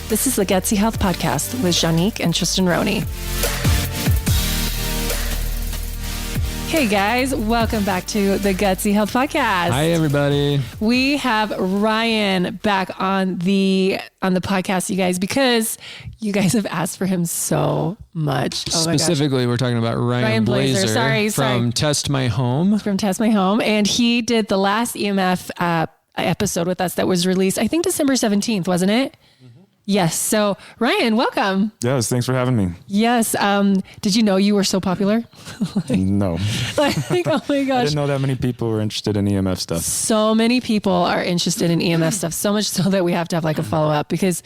This is the Gutsy Health Podcast with Janique and Tristan Roney. Hey guys, welcome back to the Gutsy Health Podcast. Hi everybody. We have Ryan back on the podcast, you guys, because you guys have asked for him so much. Oh Specifically, we're talking about Ryan Blaser from Test My Home. From Test My Home. And he did the last EMF episode with us that was released, I think December 17th, wasn't it? Yes. So Ryan, welcome. Yes. Thanks for having me. Yes. Did you know you were so popular? No. Like, oh my gosh. I didn't know that many people were interested in EMF stuff. So many people are interested in EMF stuff, so much so that we have to have like a follow-up because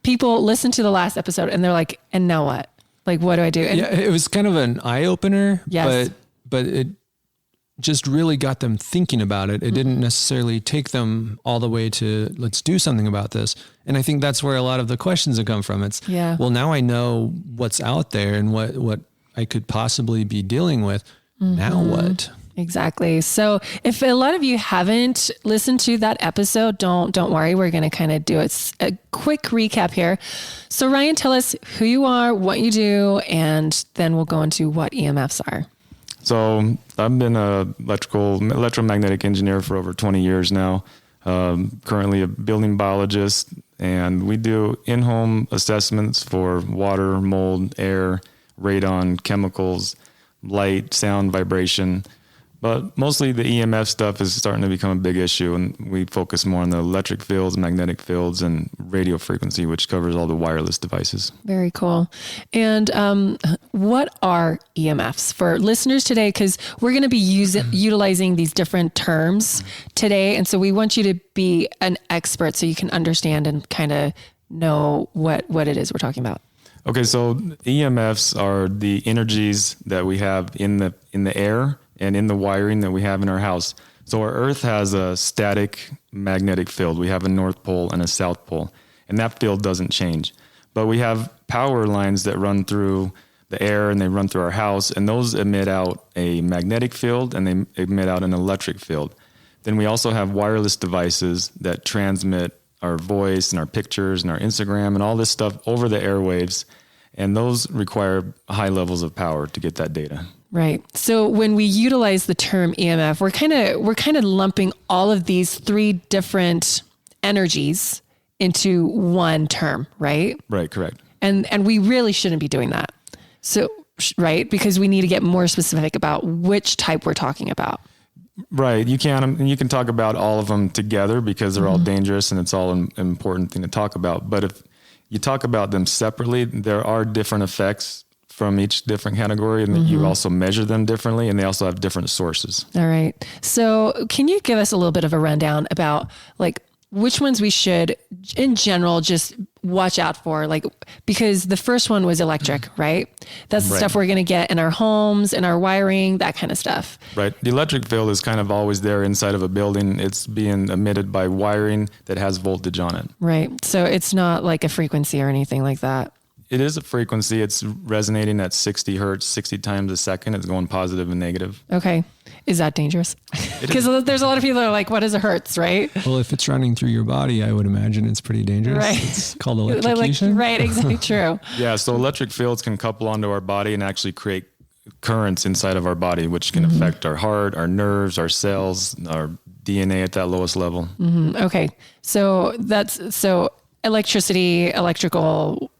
people listen to the last episode and they're like, and now what? Like, what do I do? And yeah, it was kind of an eye-opener, yes. but it just really got them thinking about it. It didn't necessarily take them all the way to let's do something about this. And I think that's where a lot of the questions have come from. It's, well, now I know what's out there and what I could possibly be dealing with. Now what? Exactly. So if a lot of you haven't listened to that episode, don't worry. We're going to kind of do a quick recap here. So Ryan, tell us who you are, what you do, and then we'll go into what EMFs are. So I've been an electromagnetic engineer for over 20 years now. Currently a building biologist, and we do in-home assessments for water, mold, air, radon, chemicals, light, sound, vibration. But mostly the EMF stuff is starting to become a big issue, and we focus more on the electric fields, magnetic fields, and radio frequency, which covers all the wireless devices. Very cool. And what are EMFs for listeners today? Because we're going to be utilizing these different terms today, and so we want you to be an expert so you can understand and kind of know what it is we're talking about. Okay, so EMFs are the energies that we have in the air and in the wiring that we have in our house. So our Earth has a static magnetic field. We have a North Pole and a South Pole, and that field doesn't change. But we have power lines that run through the air and they run through our house, and those emit out a magnetic field and they emit out an electric field. Then we also have wireless devices that transmit our voice and our pictures and our Instagram and all this stuff over the airwaves, and those require high levels of power to get that data. Right. So when we utilize the term EMF, we're kind of lumping all of these three different energies into one term, right? Right, correct. And we really shouldn't be doing that. So, right, because we need to get more specific about which type we're talking about. Right. You can talk about all of them together because they're all dangerous and it's all an important thing to talk about. But if you talk about them separately, there are different effects from each different category, and you also measure them differently, and they also have different sources. All right. So can you give us a little bit of a rundown about like which ones we should in general just watch out for? Like, because the first one was electric, right? That's the stuff we're going to get in our homes, in our wiring, that kind of stuff. Right. The electric field is kind of always there inside of a building. It's being emitted by wiring that has voltage on it. Right. So it's not like a frequency or anything like that. It is a frequency. It's resonating at 60 hertz, 60 times a second. It's going positive and negative. Okay. Is that dangerous? Because there's a lot of people that are like, what is a hertz, right? Well, if it's running through your body, I would imagine it's pretty dangerous. Right. It's called electrocution. Right. Exactly true. Yeah. So electric fields can couple onto our body and actually create currents inside of our body, which can affect our heart, our nerves, our cells, our DNA at that lowest level. Okay. So electricity, electrical,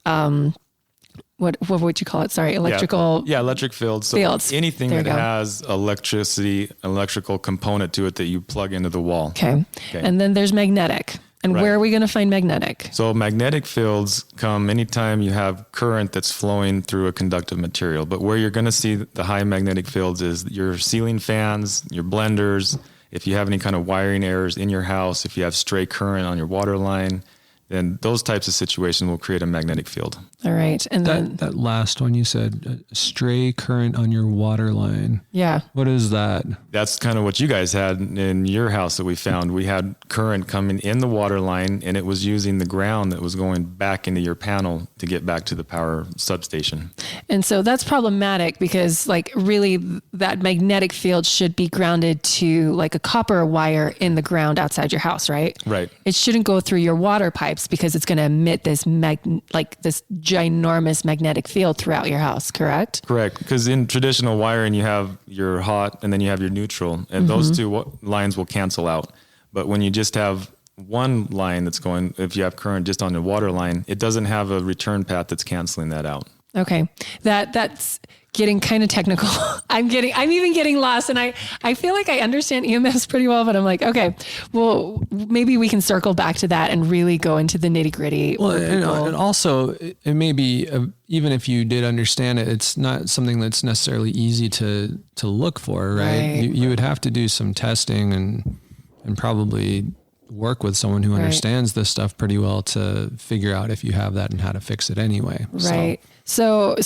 what would you call it? Sorry, electrical. Yeah, electric fields. So fields. Anything that has electrical component to it that you plug into the wall. Okay. And then there's magnetic. And where are we going to find magnetic? So magnetic fields come anytime you have current that's flowing through a conductive material. But where you're going to see the high magnetic fields is your ceiling fans, your blenders, if you have any kind of wiring errors in your house, if you have stray current on your water line, then those types of situations will create a magnetic field. All right. And then that last one you said, stray current on your water line. Yeah. What is that? That's kind of what you guys had in your house that we found. We had current coming in the water line, and it was using the ground that was going back into your panel to get back to the power substation. And so that's problematic because like really that magnetic field should be grounded to like a copper wire in the ground outside your house, right? Right. It shouldn't go through your water pipes. EMFs because it's going to emit this this ginormous magnetic field throughout your house, correct? Correct. Because in traditional wiring, you have your hot and then you have your neutral, and those two lines will cancel out. But when you just have one line that's going, if you have current just on the water line, it doesn't have a return path that's canceling that out. Okay. That's getting kind of technical. I'm even getting lost, and I feel like I understand EMFs pretty well, but I'm like, okay, well, maybe we can circle back to that and really go into the nitty gritty. Well, and also it may be, even if you did understand it, it's not something that's necessarily easy to look for, right? You would have to do some testing and probably work with someone who understands this stuff pretty well to figure out if you have that and how to fix it anyway. Right. So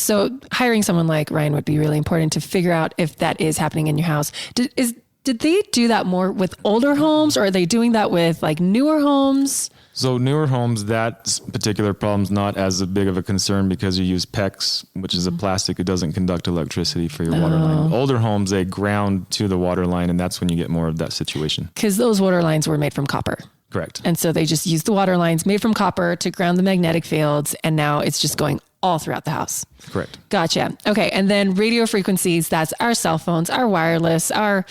hiring someone like Ryan would be really important to figure out if that is happening in your house. Did they do that more with older homes, or are they doing that with like newer homes? So newer homes, that particular problem's not as big of a concern because you use PEX, which is a plastic. It doesn't conduct electricity for your water line. Older homes, they ground to the water line, and that's when you get more of that situation. Because those water lines were made from copper. Correct. And so they just used the water lines made from copper to ground the magnetic fields, and now it's just going all throughout the house. Correct. Gotcha. Okay. And then radio frequencies, that's our cell phones, our wireless, our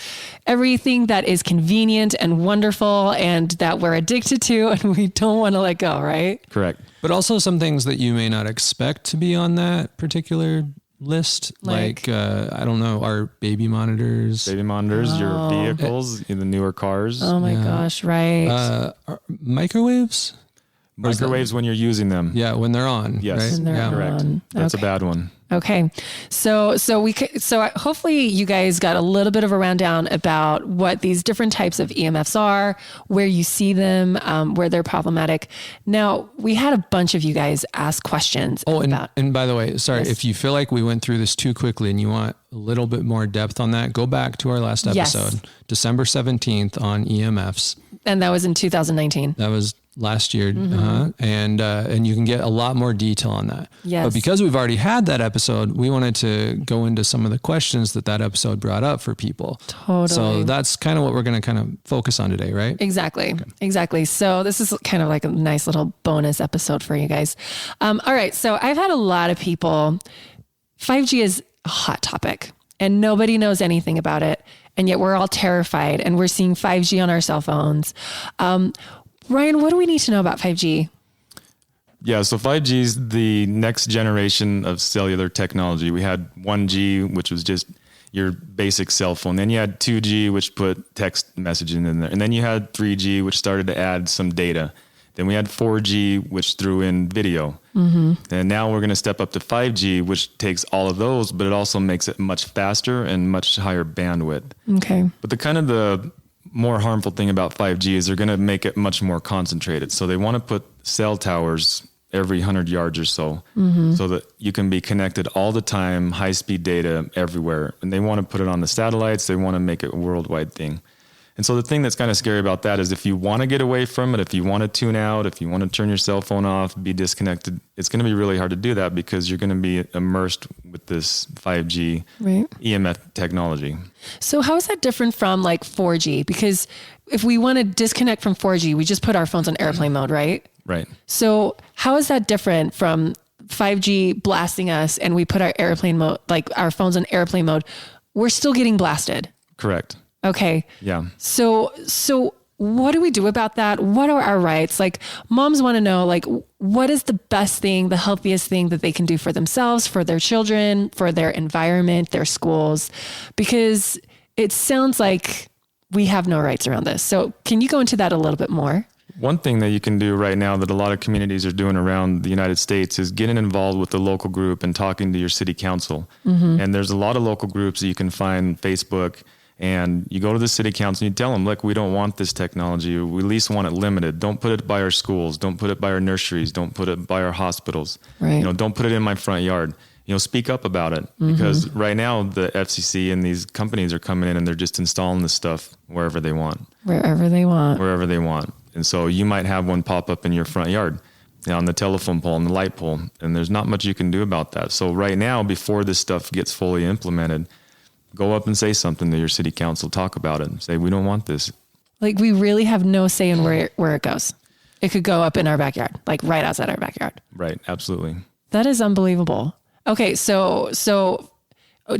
everything that is convenient and wonderful and that we're addicted to and we don't want to let go, right? Correct. But also some things that you may not expect to be on that particular list, like I don't know, our baby monitors, your vehicles, in the newer cars. Oh my gosh, right. Microwaves? Microwaves when you're using them. Yeah, when they're on. Yes, right? Correct. That's a bad one. Okay. So hopefully you guys got a little bit of a rundown about what these different types of EMFs are, where you see them, where they're problematic. Now, we had a bunch of you guys ask questions and by the way, sorry, if you feel like we went through this too quickly and you want a little bit more depth on that, go back to our last episode, December 17th on EMFs. And that was in 2019. That was last year. And you can get a lot more detail on that. Yes. But because we've already had that episode, we wanted to go into some of the questions that episode brought up for people. Totally. So that's kind of what we're going to kind of focus on today, right? Exactly. Okay. Exactly. So this is kind of like a nice little bonus episode for you guys. All right. So I've had a lot of people, 5G is a hot topic and nobody knows anything about it. And yet we're all terrified and we're seeing 5G on our cell phones. Ryan, what do we need to know about 5G? Yeah, so 5G is the next generation of cellular technology. We had 1G, which was just your basic cell phone. Then you had 2G, which put text messaging in there. And then you had 3G, which started to add some data. Then we had 4G, which threw in video. And now we're going to step up to 5G, which takes all of those, but it also makes it much faster and much higher bandwidth. Okay. But the more harmful thing about 5G is they're going to make it much more concentrated. So they want to put cell towers every 100 yards or so, so that you can be connected all the time, high-speed data everywhere. And they want to put it on the satellites. They want to make it a worldwide thing. And so the thing that's kind of scary about that is if you want to get away from it, if you want to tune out, if you want to turn your cell phone off, be disconnected, it's going to be really hard to do that because you're going to be immersed with this 5G EMF technology. So how is that different from like 4G? Because if we want to disconnect from 4G, we just put our phones on airplane mode, right? Right. So how is that different from 5G blasting us and we put our airplane mode, like our phones on airplane mode? We're still getting blasted. Correct. Okay. Yeah. So what do we do about that? What are our rights? Like moms want to know, like, what is the best thing, the healthiest thing that they can do for themselves, for their children, for their environment, their schools, because it sounds like we have no rights around this. So can you go into that a little bit more? One thing that you can do right now that a lot of communities are doing around the United States is getting involved with the local group and talking to your city council. And there's a lot of local groups that you can find on Facebook. And you go to the city council and you tell them, look, we don't want this technology. We at least want it limited. Don't put it by our schools. Don't put it by our nurseries. Don't put it by our hospitals. Right. Don't put it in my front yard. Speak up about it because right now the FCC and these companies are coming in and they're just installing this stuff wherever they want. Wherever they want. And so you might have one pop up in your front yard, on the telephone pole and the light pole. And there's not much you can do about that. So right now, before this stuff gets fully implemented, go up and say something to your city council, talk about it, say, we don't want this. Like we really have no say in where it goes. it could go up in our backyard, like right outside our backyard. Right. Absolutely. That is unbelievable. Okay. So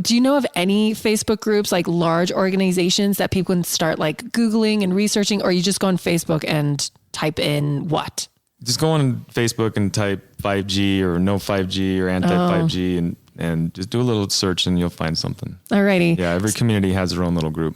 do you know of any Facebook groups, like large organizations that people can start like Googling and researching, or you just go on Facebook and type in what? Just go on Facebook and type 5G or no 5G or anti-5G and just do a little search and you'll find something. Alrighty. Yeah. Every community has their own little group.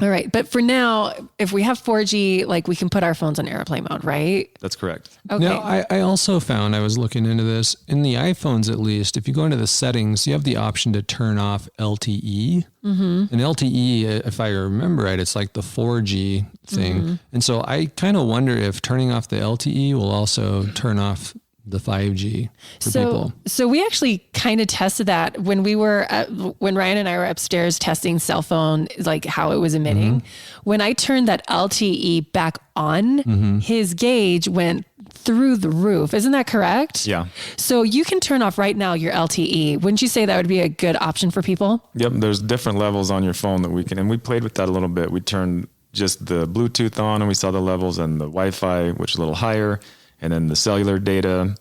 All right. But for now, if we have 4G, like we can put our phones on airplane mode, right? That's correct. Okay. Now, I also found, I was looking into this, in the iPhones at least, if you go into the settings, you have the option to turn off LTE. And LTE, if I remember right, it's like the 4G thing. And so I kind of wonder if turning off the LTE will also turn off the 5G for people. So we actually kind of tested that when when Ryan and I were upstairs testing cell phone, like how it was emitting. When I turned that LTE back on, his gauge went through the roof. Isn't that correct? Yeah. So you can turn off right now your LTE. Wouldn't you say that would be a good option for people? Yep. There's different levels on your phone that we can, and we played with that a little bit. We turned just the Bluetooth on and we saw the levels, and the Wi-Fi, which is a little higher, and then the cellular data,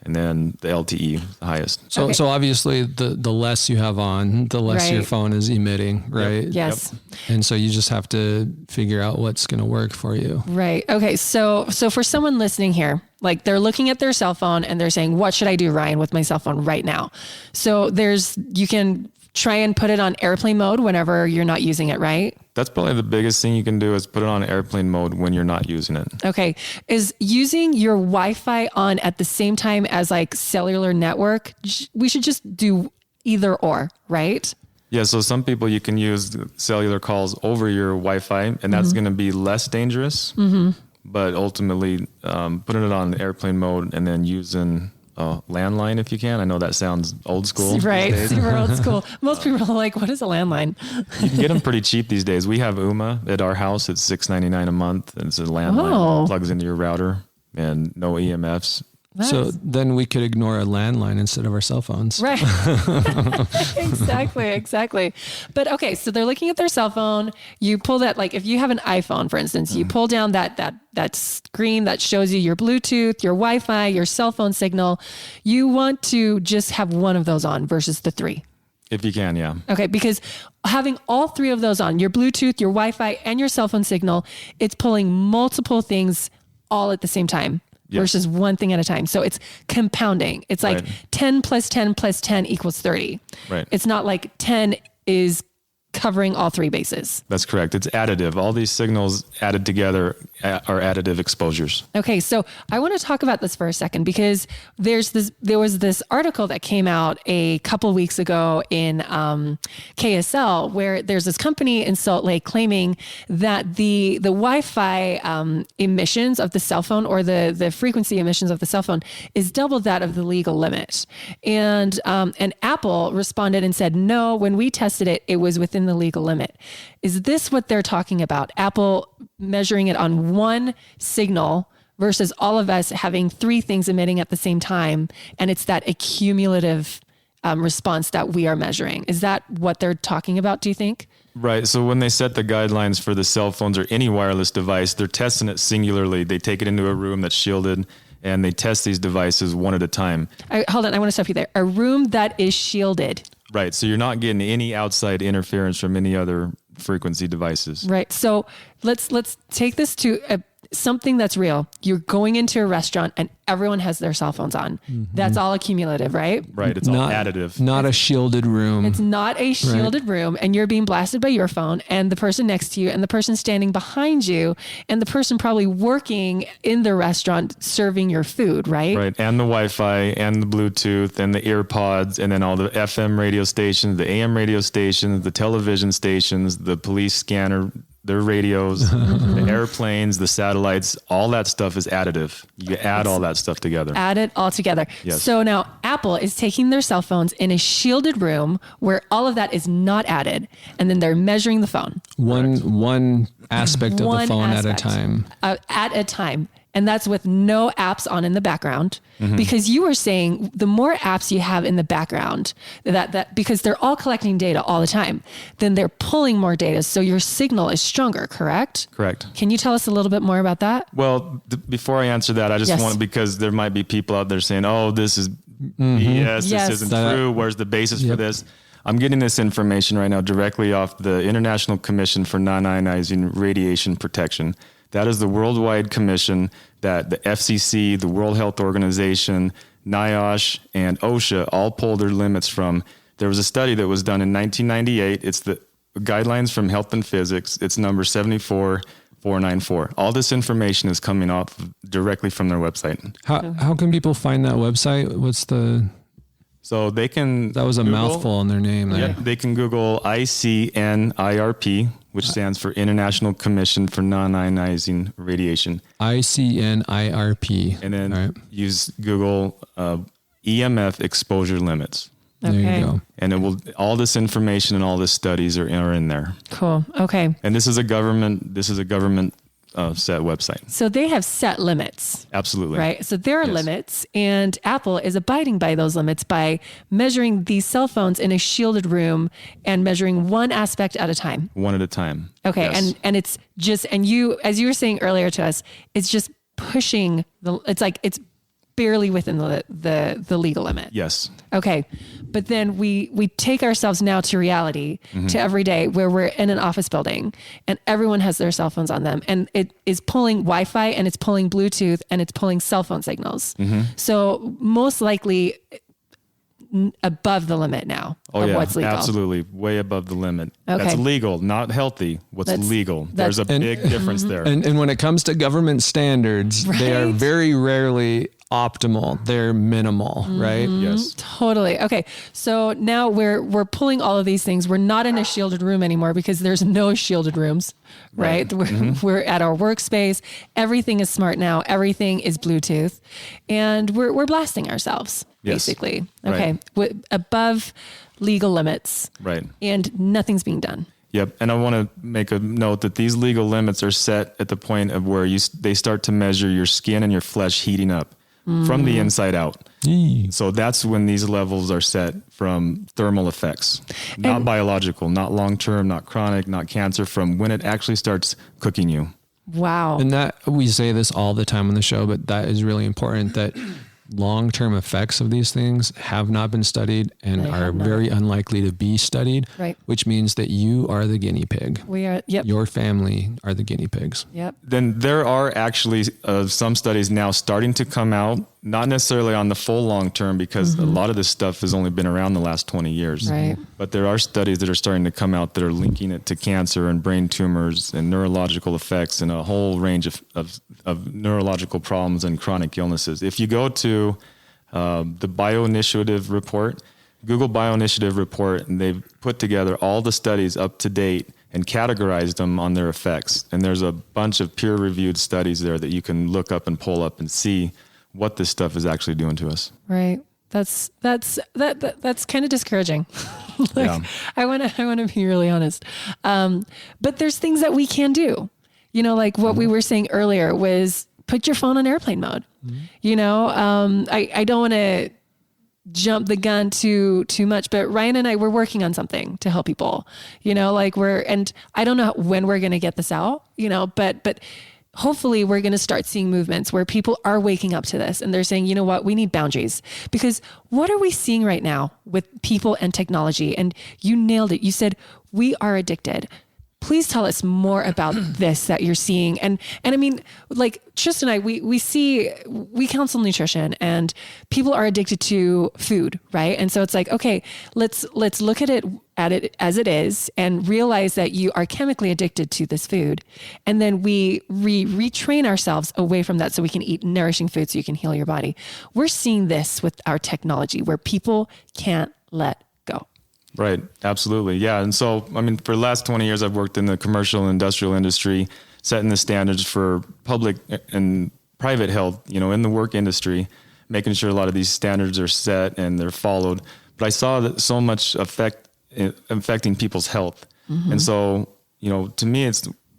and then the LTE, the highest. So, so obviously the less you have on, the less your phone is emitting, right? Yes. And so you just have to figure out what's going to work for you. Right. Okay. So for someone listening here, like they're looking at their cell phone and they're saying, what should I do, Ryan, with my cell phone right now? So you can try and put it on airplane mode whenever you're not using it, right? That's probably the biggest thing you can do is put it on airplane mode when you're not using it. Okay. Is using your Wi-Fi on at the same time as like cellular network? We should just do either or, right? Yeah. So some people, you can use cellular calls over your Wi-Fi, and that's going to be less dangerous. But ultimately, putting it on airplane mode and then using landline if you can. I know that sounds old school. Right. Super old school. Most people are like, what is a landline? You can get them pretty cheap these days. We have UMA at our house. It's $6.99 a month. And it's a landline that plugs into your router and no EMFs. Nice. So then we could ignore a landline instead of our cell phones. Right. Exactly. But okay, so they're looking at their cell phone. You pull that, like if you have an iPhone, for instance, you pull down that screen that shows you your Bluetooth, your Wi-Fi, your cell phone signal. You want to just have one of those on versus the three. If you can, yeah. Okay, because having all three of those on, your Bluetooth, your Wi-Fi, and your cell phone signal, it's pulling multiple things all at the same time. Versus one thing at a time. So it's compounding. It's like 10 plus 10 plus 10 equals 30. Right. It's not like 10 is covering all three bases. That's correct. It's additive. All these signals added together are additive exposures. Okay, so I want to talk about this for a second because there was this article that came out a couple weeks ago in KSL where there's this company in Salt Lake claiming that the Wi-Fi emissions of the cell phone or the frequency emissions of the cell phone is double that of the legal limit. And Apple responded and said, no, when we tested it, it was within the legal limit. Is this what they're talking about? Apple measuring it on one signal versus all of us having three things emitting at the same time. And it's that accumulative response that we are measuring. Is that what they're talking about, do you think? Right. So when they set the guidelines for the cell phones or any wireless device, they're testing it singularly. They take it into a room that's shielded and they test these devices one at a time. Hold on. I want to stop you there. A room that is shielded. Right. So you're not getting any outside interference from any other frequency devices. Right. So let's take this to something that's real. You're going into a restaurant and everyone has their cell phones on. That's all accumulative, right? Right. It's all additive. Not a shielded room. It's not a shielded room, and you're being blasted by your phone and the person next to you and the person standing behind you and the person probably working in the restaurant serving your food, right? Right. And the Wi-Fi and the Bluetooth and the earpods and then all the FM radio stations, the AM radio stations, the television stations, the police scanner, their radios, the airplanes, the satellites, all that stuff is additive. You add all that stuff together. Add it all together. Yes. So now Apple is taking their cell phones in a shielded room where all of that is not added. And then they're measuring the phone. One aspect of the phone at a time. At a time. And that's with no apps on in the background, because you were saying the more apps you have in the background, that because they're all collecting data all the time, then they're pulling more data. So your signal is stronger, correct? Correct. Can you tell us a little bit more about that? Well, before I answer that, I just want, because there might be people out there saying, oh, this is BS, this isn't true. Where's the basis for this? I'm getting this information right now directly off the International Commission for Non-Ionizing Radiation Protection. That is the worldwide commission that the FCC, the World Health Organization, NIOSH, and OSHA all pulled their limits from. There was a study that was done in 1998. It's the Guidelines from Health and Physics. It's number 74494. All this information is coming off directly from their website. How can people find that website? What's the... So they can... That was a mouthful on their name there. Yeah, they can Google ICNIRP, which stands for International Commission for Non-Ionizing Radiation. ICNIRP. And then use Google EMF exposure limits. Okay. There you go. And it will, all this information and all this studies are in there. Cool. Okay. And this is a government set website. So they have set limits. Absolutely. Right. So there are limits, and Apple is abiding by those limits by measuring these cell phones in a shielded room and measuring one aspect at a time. One at a time. Okay. Yes. And it's just, and you, as you were saying earlier to us, it's just pushing it's barely within the legal limit. Yes. Okay. But then we take ourselves now to reality, to every day where we're in an office building and everyone has their cell phones on them, and it is pulling Wi-Fi and it's pulling Bluetooth and it's pulling cell phone signals. So most likely above the limit now of what's legal. Absolutely. Way above the limit. Okay. That's legal, not healthy. What's legal? There's a big difference there. And when it comes to government standards, they are very rarely optimal. They're minimal, right? Yes. Totally. Okay. So now we're pulling all of these things. We're not in a shielded room anymore because there's no shielded rooms, right? We're at our workspace. Everything is smart now. Everything is Bluetooth, and we're blasting ourselves basically. Okay. Above legal limits. Right. And nothing's being done. Yep. And I want to make a note that these legal limits are set at the point of where they start to measure your skin and your flesh heating up from the inside out. So that's when these levels are set from thermal effects, not biological, not long-term, not chronic, not cancer, from when it actually starts cooking you. Wow. And that, we say this all the time on the show, but that is really important, that long-term effects of these things have not been studied and are very unlikely to be studied, which means that you are the guinea pig. We are. Yep. Your family are the guinea pigs. Yep. Then there are actually some studies now starting to come out, not necessarily on the full long term, because a lot of this stuff has only been around the last 20 years. Right. But there are studies that are starting to come out that are linking it to cancer and brain tumors and neurological effects and a whole range of neurological problems and chronic illnesses. If you go to the BioInitiative report, Google BioInitiative report, and they've put together all the studies up to date and categorized them on their effects. And there's a bunch of peer-reviewed studies there that you can look up and pull up and see what this stuff is actually doing to us. Right. That's kind of discouraging. I want to be really honest. But there's things that we can do, like what we were saying earlier was put your phone on airplane mode. I don't want to jump the gun too much, but Ryan and I, we're working on something to help people, and I don't know when we're going to get this out, but hopefully we're going to start seeing movements where people are waking up to this and they're saying, you know what, we need boundaries. Because what are we seeing right now with people and technology? And you nailed it. You said, we are addicted. Please tell us more about this that you're seeing. And I mean, like Tristan and I, we counsel nutrition, and people are addicted to food, right? And so it's like, okay, let's look at it as it is and realize that you are chemically addicted to this food. And then we retrain ourselves away from that so we can eat nourishing food so you can heal your body. We're seeing this with our technology where people can't let go. Right. Absolutely. Yeah. And so, I mean, for the last 20 years, I've worked in the commercial and industrial industry, setting the standards for public and private health, in the work industry, making sure a lot of these standards are set and they're followed. But I saw that so much affecting people's health. And so, to me,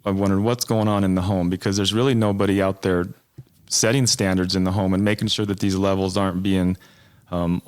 I wondered what's going on in the home, because there's really nobody out there setting standards in the home and making sure that these levels aren't being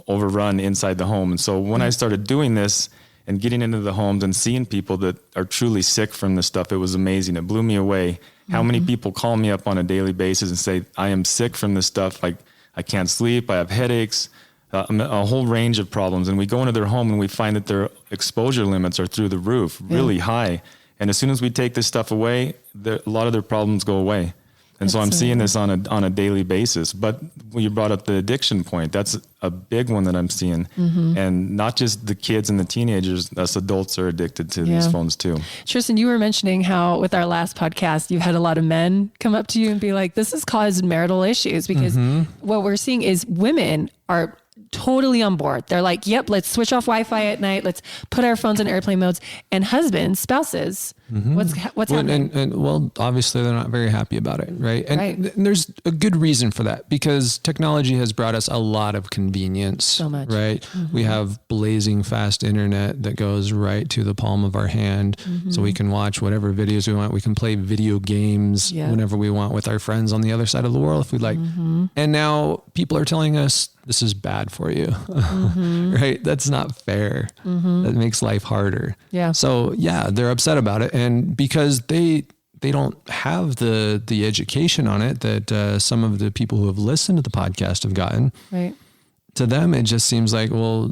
overrun inside the home. And so when I started doing this and getting into the homes and seeing people that are truly sick from this stuff, it was amazing. It blew me away. How many people call me up on a daily basis and say, I am sick from this stuff. Like, I can't sleep. I have headaches, a whole range of problems. And we go into their home and we find that their exposure limits are through the roof, really high. And as soon as we take this stuff away, a lot of their problems go away. And so I'm seeing this on a daily basis. But when you brought up the addiction point, that's a big one that I'm seeing. And not just the kids and the teenagers, us adults are addicted to these phones too. Tristan, you were mentioning how with our last podcast, you had a lot of men come up to you and be like, this has caused marital issues, because what we're seeing is women are totally on board. They're like, yep, let's switch off Wi-Fi at night. Let's put our phones in airplane modes. And husbands, spouses, what's happening? And well, obviously they're not very happy about it. Right. And there's a good reason for that, because technology has brought us a lot of convenience. So much. Right. We have blazing fast internet that goes right to the palm of our hand. So we can watch whatever videos we want. We can play video games whenever we want with our friends on the other side of the world if we'd like. And now people are telling us, this is bad for you, right? That's not fair. That makes life harder. Yeah. So yeah, they're upset about it. And because they don't have the education on it that some of the people who have listened to the podcast have gotten, right? To them, it just seems like, well,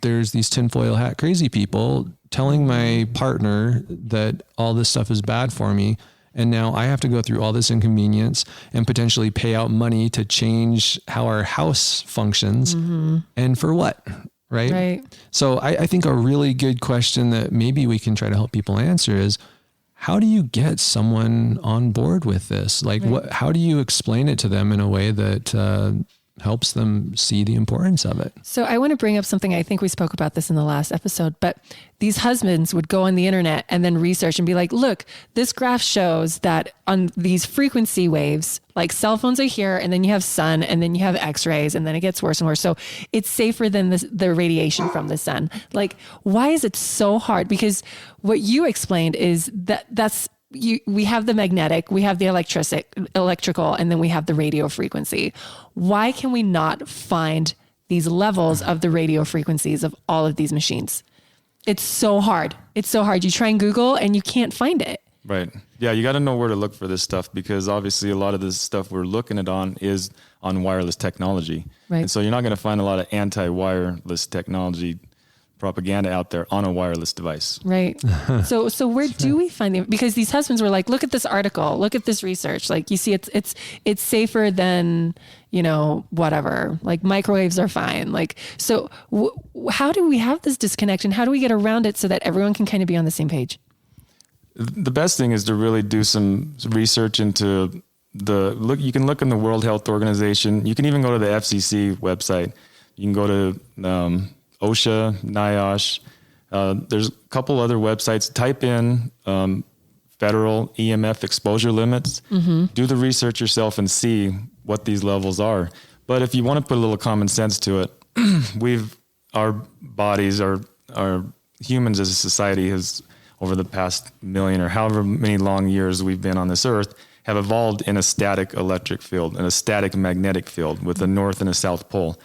there's these tinfoil hat crazy people telling my partner that all this stuff is bad for me. And now I have to go through all this inconvenience and potentially pay out money to change how our house functions. And for what? Right. So I think a really good question that maybe we can try to help people answer is, how do you get someone on board with this? Like, how do you explain it to them in a way that helps them see the importance of it? So I want to bring up something. I think we spoke about this in the last episode, but these husbands would go on the internet and then research and be like, look, this graph shows that on these frequency waves, like cell phones are here, and then you have sun, and then you have x-rays, and then it gets worse and worse. So it's safer than the radiation from the sun. Like, why is it so hard? Because what you explained is we have the magnetic, we have the electrical, and then we have the radio frequency. Why can we not find these levels of the radio frequencies of all of these machines? It's so hard. It's so hard. You try and Google and you can't find it. Right. Yeah. You got to know where to look for this stuff, because obviously a lot of this stuff we're looking at is on wireless technology. Right. And so you're not going to find a lot of anti-wireless technology propaganda out there on a wireless device. Right. So where do we find them? Because these husbands were like, look at this article, look at this research. Like, you see, it's safer than, whatever, like microwaves are fine. Like, so how do we have this disconnect, and how do we get around it so that everyone can kind of be on the same page? The best thing is to really do some research into you can look in the World Health Organization. You can even go to the FCC website. You can go to, OSHA, NIOSH. There's a couple other websites. Type in federal EMF exposure limits. Do the research yourself and see what these levels are. But if you want to put a little common sense to it, our bodies, our humans as a society has, over the past million or however many long years we've been on this earth, have evolved in a static electric field and a static magnetic field with a north and a south pole.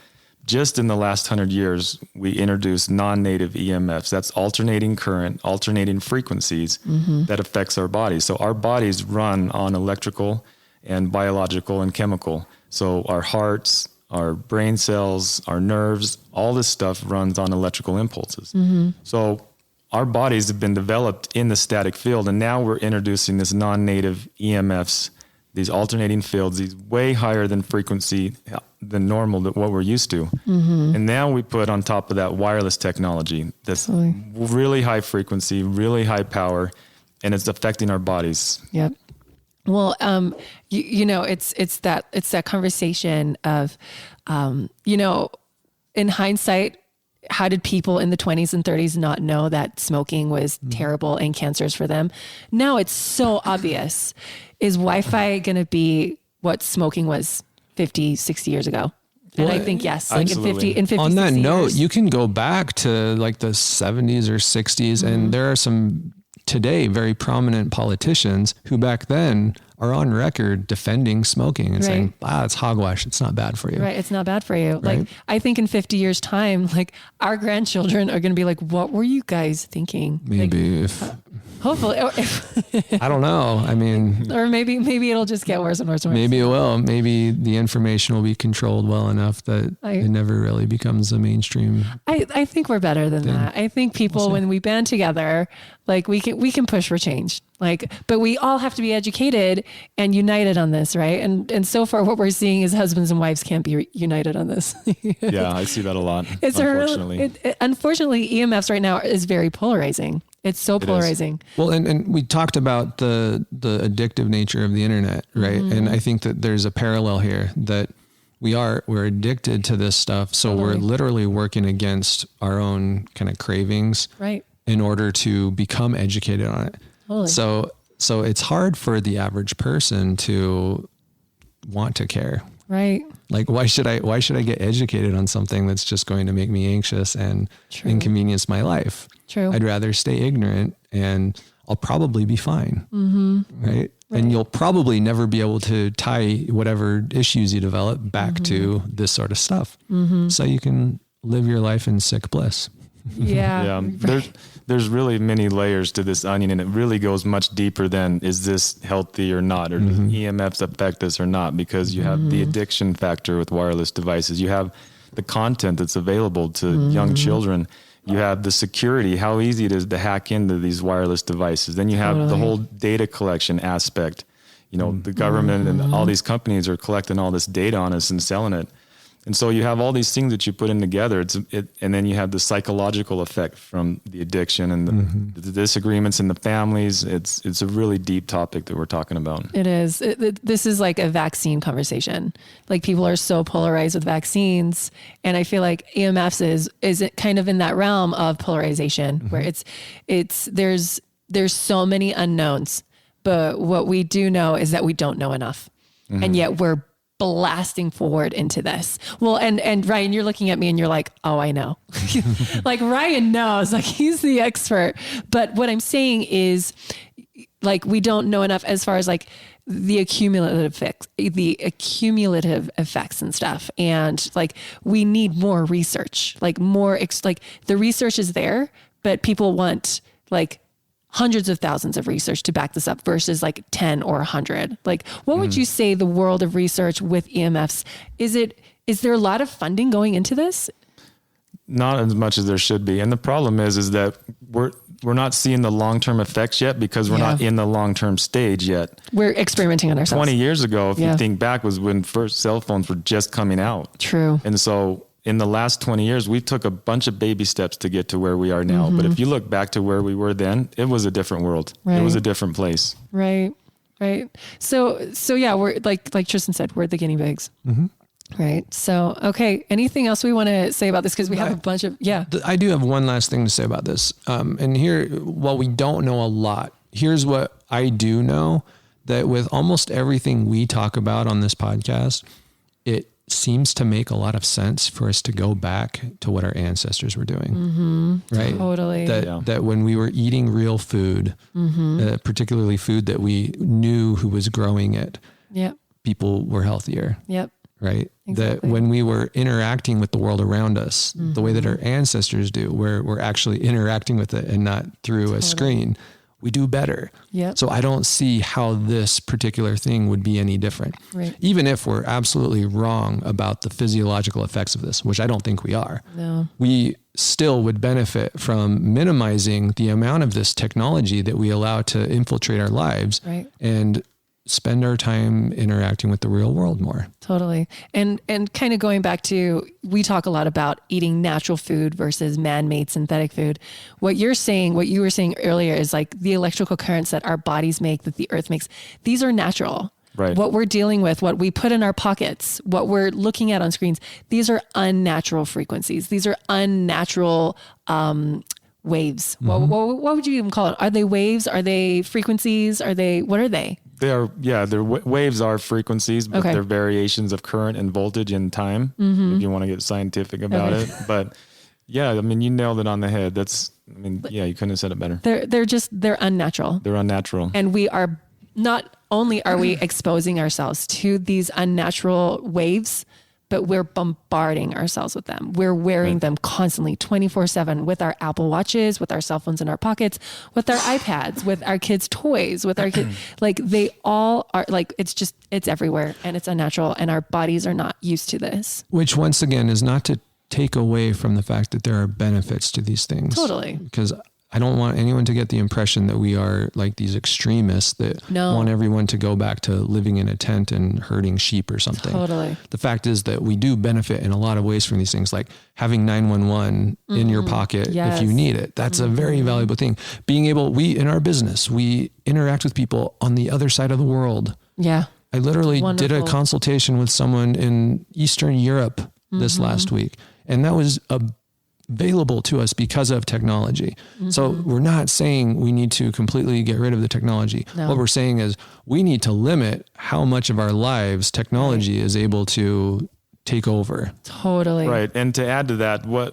Just in the last 100 years, we introduced non-native EMFs. That's alternating current, alternating frequencies that affects our bodies. So our bodies run on electrical and biological and chemical. So our hearts, our brain cells, our nerves, all this stuff runs on electrical impulses. So our bodies have been developed in the static field, and now we're introducing this non-native EMFs, these alternating fields, these way higher than frequency than normal, than what we're used to. And now we put on top of that wireless technology that's really high frequency, really high power, and it's affecting our bodies. Yep. Well, it's that conversation of, in hindsight, how did people in the 20s and 30s not know that smoking was terrible and cancerous for them? Now it's so obvious. Is Wi-Fi going to be what smoking was 50, 60 years ago? And I think yes, like in 50, on that note, years. You can go back to like the 70s or 60s, and there are some today very prominent politicians who back then are on record defending smoking and saying, it's hogwash. It's not bad for you. Right. It's not bad for you. Right? Like, I think in 50 years time, like our grandchildren are going to be like, what were you guys thinking? Maybe like, hopefully. I don't know. I mean, or maybe it'll just get worse and worse and worse. Maybe it will. Maybe the information will be controlled well enough that it never really becomes a mainstream. I think we're better than that. I think people, when we band together, like we can push for change. Like, but we all have to be educated and united on this, right? And so far, what we're seeing is husbands and wives can't be united on this. Yeah, I see that a lot. Unfortunately, unfortunately, EMFs right now is very polarizing. It's so polarizing. Well, and we talked about the addictive nature of the internet, right? Mm-hmm. And I think that there's a parallel here that we're addicted to this stuff. So we're literally working against our own kind of cravings, right, in order to become educated on it. Totally. So it's hard for the average person to want to care. Right. Like, why should I get educated on something that's just going to make me anxious and inconvenience my life? True. I'd rather stay ignorant and I'll probably be fine. Mm-hmm. Right. And you'll probably never be able to tie whatever issues you develop back to this sort of stuff. Mm-hmm. So you can live your life in sick bliss. Yeah. Yeah. There's really many layers to this onion, and it really goes much deeper than, is this healthy or not? Or does EMFs affect us or not? Because you have the addiction factor with wireless devices. You have the content that's available to young children. You have the security, how easy it is to hack into these wireless devices. Then you have the whole data collection aspect. You know, the government and all these companies are collecting all this data on us and selling it. And so you have all these things that you put in together. And then you have the psychological effect from the addiction and the disagreements in the families. It's a really deep topic that we're talking about. It is. This is like a vaccine conversation. Like, people are so polarized with vaccines, and I feel like EMFs is kind of in that realm of polarization where there's so many unknowns, but what we do know is that we don't know enough, and yet we're blasting forward into this. Well, and Ryan, you're looking at me and you're like, oh, I know. Like, Ryan knows, like, he's the expert. But what I'm saying is, like, we don't know enough as far as like the accumulative effects and stuff. And like, we need more research, like like the research is there, but people want like hundreds of thousands of research to back this up versus like 10 or 100. Like, what would you say the world of research with EMFs? Is there a lot of funding going into this? Not as much as there should be. And the problem is that we're not seeing the long-term effects yet because we're not in the long-term stage yet. We're experimenting on ourselves. 20 years ago, if you think back, was when first cell phones were just coming out. True. And so in the last 20 years, we took a bunch of baby steps to get to where we are now. But if you look back to where we were then, it was a different world. Right. It was a different place. Right. Right. So yeah, we're like Tristan said, we're the guinea pigs. Mm-hmm. Right. So, okay. Anything else we want to say about this? Because we have a bunch of, I do have one last thing to say about this. And here, while we don't know a lot, here's what I do know, that with almost everything we talk about on this podcast, it seems to make a lot of sense for us to go back to what our ancestors were doing. Mm-hmm. Right. Totally. That when we were eating real food, particularly food that we knew who was growing it, people were healthier. Yep. Right. Exactly. That when we were interacting with the world around us, the way that our ancestors do, where we're actually interacting with it and not through a screen, we do better. Yep. So I don't see how this particular thing would be any different. Right. Even if we're absolutely wrong about the physiological effects of this, which I don't think we are. No. We still would benefit from minimizing the amount of this technology that we allow to infiltrate our lives and spend our time interacting with the real world more. Totally. And kind of going back to, we talk a lot about eating natural food versus man-made synthetic food. What you were saying earlier is like the electrical currents that our bodies make, that the earth makes, these are natural. Right. What we're dealing with, what we put in our pockets, what we're looking at on screens, these are unnatural frequencies. These are unnatural, waves. Mm-hmm. What would you even call it? Are they waves? Are they frequencies? What are they? Waves are frequencies, but they're variations of current and voltage in time, if you want to get scientific about it. But yeah, I mean, you nailed it on the head. You couldn't have said it better. They're unnatural. They're unnatural. And we are not only are we exposing ourselves to these unnatural waves, but we're bombarding ourselves with them. We're wearing them constantly 24/7 with our Apple Watches, with our cell phones in our pockets, with our iPads, with our kids' toys, with our kids. Like they all are like, it's everywhere and it's unnatural and our bodies are not used to this. Which once again is not to take away from the fact that there are benefits to these things. Totally. Because I don't want anyone to get the impression that we are like these extremists that want everyone to go back to living in a tent and herding sheep or something. Totally. The fact is that we do benefit in a lot of ways from these things, like having 911 in your pocket if you need it. That's a very valuable thing. Being able, in our business, we interact with people on the other side of the world. Yeah. I literally did a consultation with someone in Eastern Europe this last week, and that was available to us because of technology. So we're not saying we need to completely get rid of the technology. No. What we're saying is we need to limit how much of our lives technology is able to take over. Totally. Right. And to add to that, we're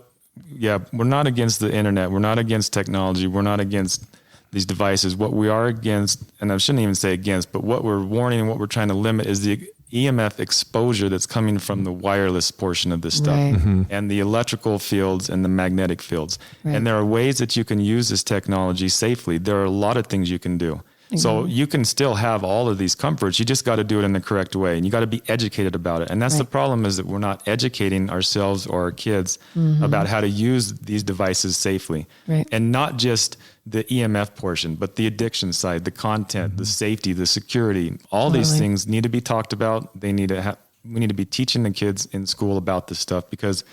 not against the internet. We're not against technology. We're not against these devices. What we are against, and I shouldn't even say against, but what we're warning and what we're trying to limit is the EMF exposure that's coming from the wireless portion of this stuff and the electrical fields and the magnetic fields. Right. And there are ways that you can use this technology safely. There are a lot of things you can do. So you can still have all of these comforts. You just got to do it in the correct way, and you got to be educated about it. And that's the problem, is that we're not educating ourselves or our kids about how to use these devices safely. Right. And not just the EMF portion, but the addiction side, the content, the safety, the security, all these things need to be talked about. They need to we need to be teaching the kids in school about this stuff, because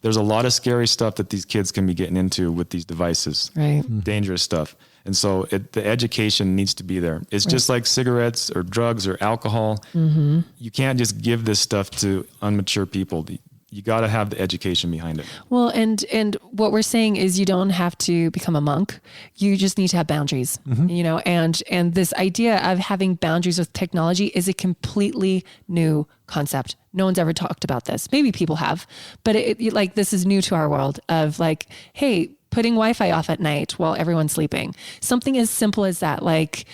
there's a lot of scary stuff that these kids can be getting into with these devices. Right. Dangerous stuff. And so the education needs to be there. It's just like cigarettes or drugs or alcohol. You can't just give this stuff to immature people. You got to have the education behind it. Well, and what we're saying is you don't have to become a monk. You just need to have boundaries, you know, and this idea of having boundaries with technology is a completely new concept. No one's ever talked about this. Maybe people have, but like, this is new to our world of like, hey, putting Wi-Fi off at night while everyone's sleeping. Something as simple as that. Like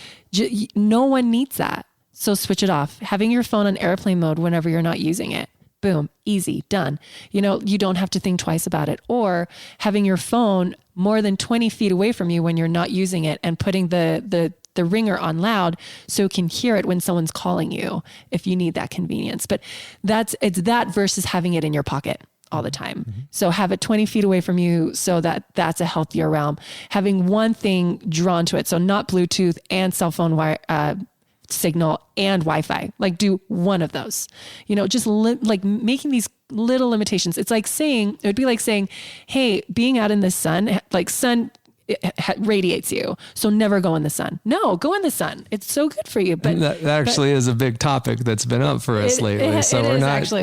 no one needs that. So switch it off. Having your phone on airplane mode whenever you're not using it. Boom, easy, done. You know, you don't have to think twice about it. Or having your phone more than 20 feet away from you when you're not using it, and putting the ringer on loud so you can hear it when someone's calling you if you need that convenience. But it's that versus having it in your pocket all the time. So have it 20 feet away from you so that's a healthier realm. Having one thing drawn to it. So not Bluetooth and cell phone wire, signal and Wi-Fi, like do one of those, you know, just like making these little limitations. It would be like saying, hey, being out in the sun, like sun, it radiates you. So never go in the sun. No, go in the sun. It's so good for you. But that actually is a big topic that's been up for us lately. So we're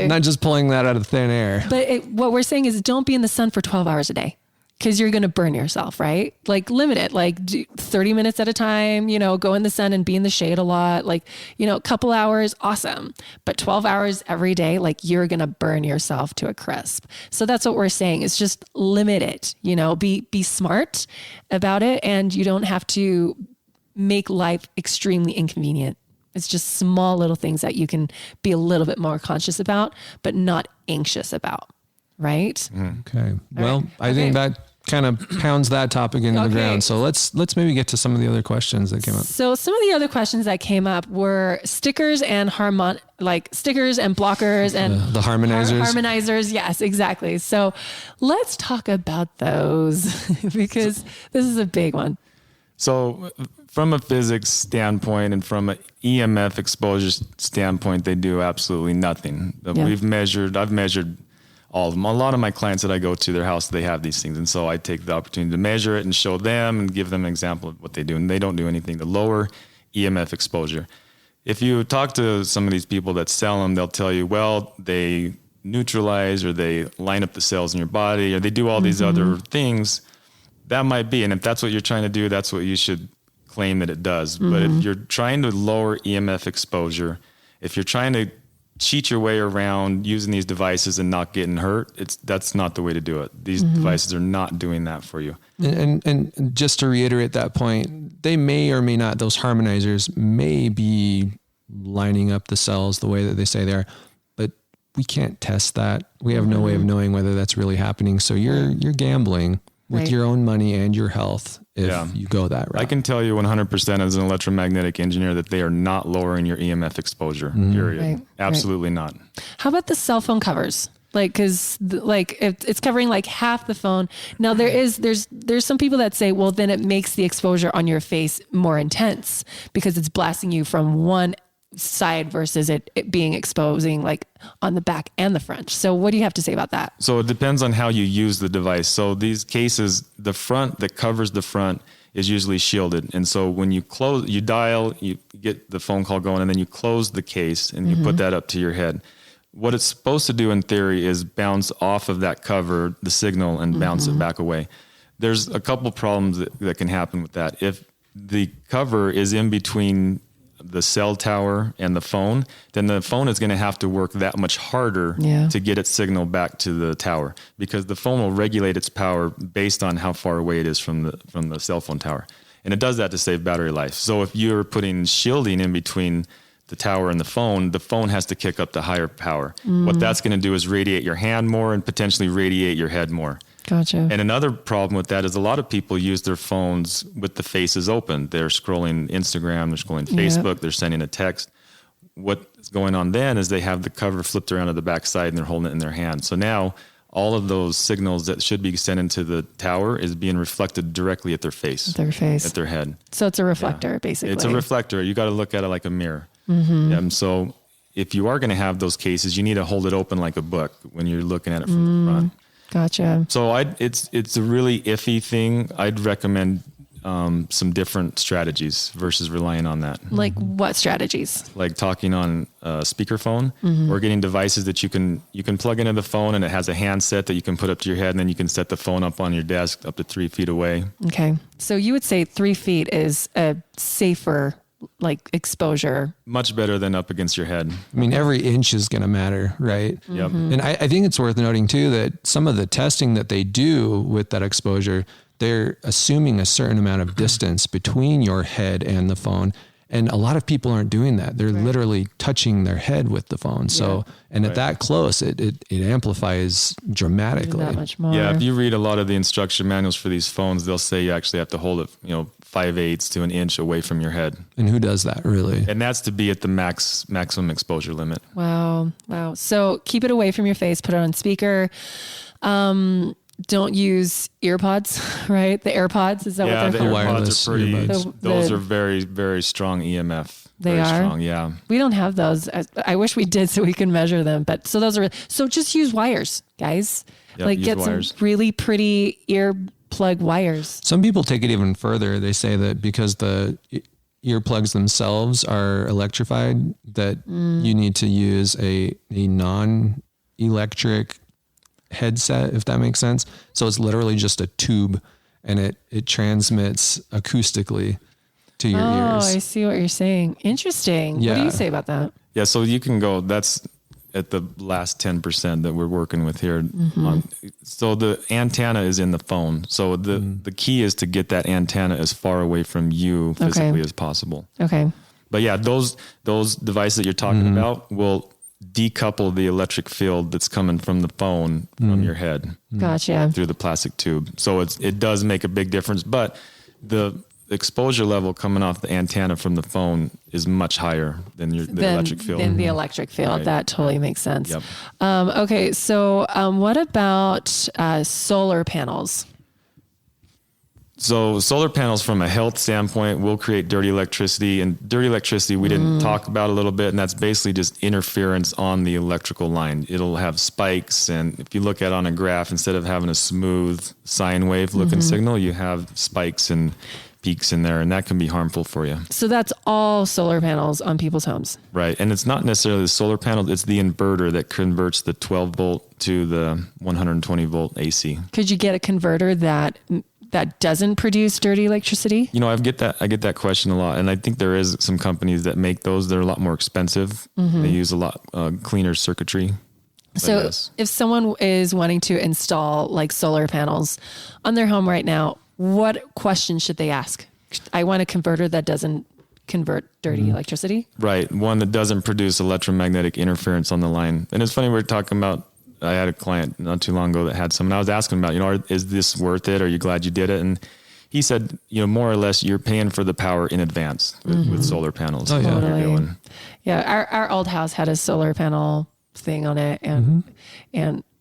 not just pulling that out of thin air. But what we're saying is don't be in the sun for 12 hours a day, because you're going to burn yourself, right? Like limit it, like do 30 minutes at a time, you know, go in the sun and be in the shade a lot. Like, you know, a couple hours, awesome. But 12 hours every day, like you're going to burn yourself to a crisp. So that's what we're saying, is just limit it, you know, be smart about it. And you don't have to make life extremely inconvenient. It's just small little things that you can be a little bit more conscious about, but not anxious about. Right? Okay. Well, I think that kind of pounds that topic into the ground. So let's maybe get to some of the other questions that came up. So some of the other questions that came up were stickers and stickers and blockers and the harmonizers. Harmonizers. Yes, exactly. So let's talk about those because this is a big one. So from a physics standpoint and from an EMF exposure standpoint, they do absolutely nothing. Yeah. I've measured all of them. A lot of my clients that I go to their house, they have these things. And so I take the opportunity to measure it and show them and give them an example of what they do. And they don't do anything to lower EMF exposure. If you talk to some of these people that sell them, they'll tell you, well, they neutralize or they line up the cells in your body or they do all these other things. That might be. And if that's what you're trying to do, that's what you should claim that it does. But if you're trying to lower EMF exposure, if you're trying to cheat your way around using these devices and not getting hurt, that's not the way to do it. These devices are not doing that for you. And just to reiterate that point, they may or may not, those harmonizers may be lining up the cells the way that they say they are, but we can't test that. We have no way of knowing whether that's really happening. So you're gambling with your own money and your health if you go that route. I can tell you 100% as an electromagnetic engineer that they are not lowering your EMF exposure, period. Right. Absolutely not. How about the cell phone covers? Like, cause like it's covering like half the phone. Now there's some people that say, well, then it makes the exposure on your face more intense because it's blasting you from one side versus it being exposing like on the back and the front. So what do you have to say about that? So it depends on how you use the device. So these cases, the front that covers the front is usually shielded. And so when you close, you dial, you get the phone call going, and then you close the case and you put that up to your head. What it's supposed to do in theory is bounce off of that cover, the signal, and bounce it back away. There's a couple problems that can happen with that. If the cover is in between the cell tower and the phone, then the phone is going to have to work that much harder to get its signal back to the tower, because the phone will regulate its power based on how far away it is from the cell phone tower. And it does that to save battery life. So if you're putting shielding in between the tower and the phone has to kick up the higher power. What that's going to do is radiate your hand more and potentially radiate your head more. Gotcha. And another problem with that is a lot of people use their phones with the faces open. They're scrolling Instagram, they're scrolling Facebook, they're sending a text. What's going on then is they have the cover flipped around to the back side and they're holding it in their hand. So now all of those signals that should be sent into the tower is being reflected directly at their face. At their head. So it's a reflector, basically. It's a reflector. You got to look at it like a mirror. So if you are going to have those cases, you need to hold it open like a book when you're looking at it from the front. Gotcha. So it's a really iffy thing. I'd recommend some different strategies versus relying on that. Like what strategies? Like talking on a speakerphone or getting devices that you can plug into the phone, and it has a handset that you can put up to your head, and then you can set the phone up on your desk up to 3 feet away. Okay. So you would say 3 feet is a safer like exposure. Much better than up against your head. I mean, every inch is going to matter, right? Yep. And I think it's worth noting too that some of the testing that they do with that exposure, they're assuming a certain amount of distance between your head and the phone. And a lot of people aren't doing that. They're literally touching their head with the phone. So, and at that close, it amplifies dramatically. That much more. Yeah. If you read a lot of the instruction manuals for these phones, they'll say you actually have to hold it, 5/8 to an inch away from your head. And who does that really? And that's to be at the maximum exposure limit. Wow. So keep it away from your face, put it on speaker. Don't use earpods, right? The AirPods, is that what they're called? Wireless are pretty, earbuds. those are very, very strong EMF. They very are? Strong, yeah. We don't have those. I wish we did so we can measure them. But so just use wires, guys. Yep, get wires. some really pretty earplug wires. Some people take it even further. They say that because the earplugs themselves are electrified, that you need to use a non-electric headset, if that makes sense. So it's literally just a tube, and it transmits acoustically to your ears. Oh, I see what you're saying. Interesting. Yeah. What do you say about that? Yeah, so you can go, that's at the last 10% that we're working with here. So the antenna is in the phone. So the key is to get that antenna as far away from you physically as possible. Okay. But yeah, those devices that you're talking about will decouple the electric field that's coming from the phone from your head. Gotcha. Through the plastic tube. So it does make a big difference, but the exposure level coming off the antenna from the phone is much higher than the electric field. Than the electric field. Right. That totally makes sense. Yep. Okay. So what about solar panels? So solar panels from a health standpoint will create dirty electricity, and dirty electricity we didn't talk about a little bit, and that's basically just interference on the electrical line. It'll have spikes, and if you look at it on a graph, instead of having a smooth sine wave looking signal, you have spikes and peaks in there, and that can be harmful for you. So that's all solar panels on people's homes. Right. And it's not necessarily the solar panel, it's the inverter that converts the 12 volt to the 120 volt AC. Could you get a converter that that doesn't produce dirty electricity? I get that question a lot. And I think there is some companies that make those. They're a lot more expensive. They use a lot cleaner circuitry. So if someone is wanting to install like solar panels on their home right now, what questions should they ask? I want a converter that doesn't convert dirty electricity. Right. One that doesn't produce electromagnetic interference on the line. And it's funny, we're talking about, I had a client not too long ago that had some, and I was asking about, is this worth it? Are you glad you did it? And he said, more or less you're paying for the power in advance with solar panels. Oh, yeah. Totally. Yeah. Our old house had a solar panel thing on it and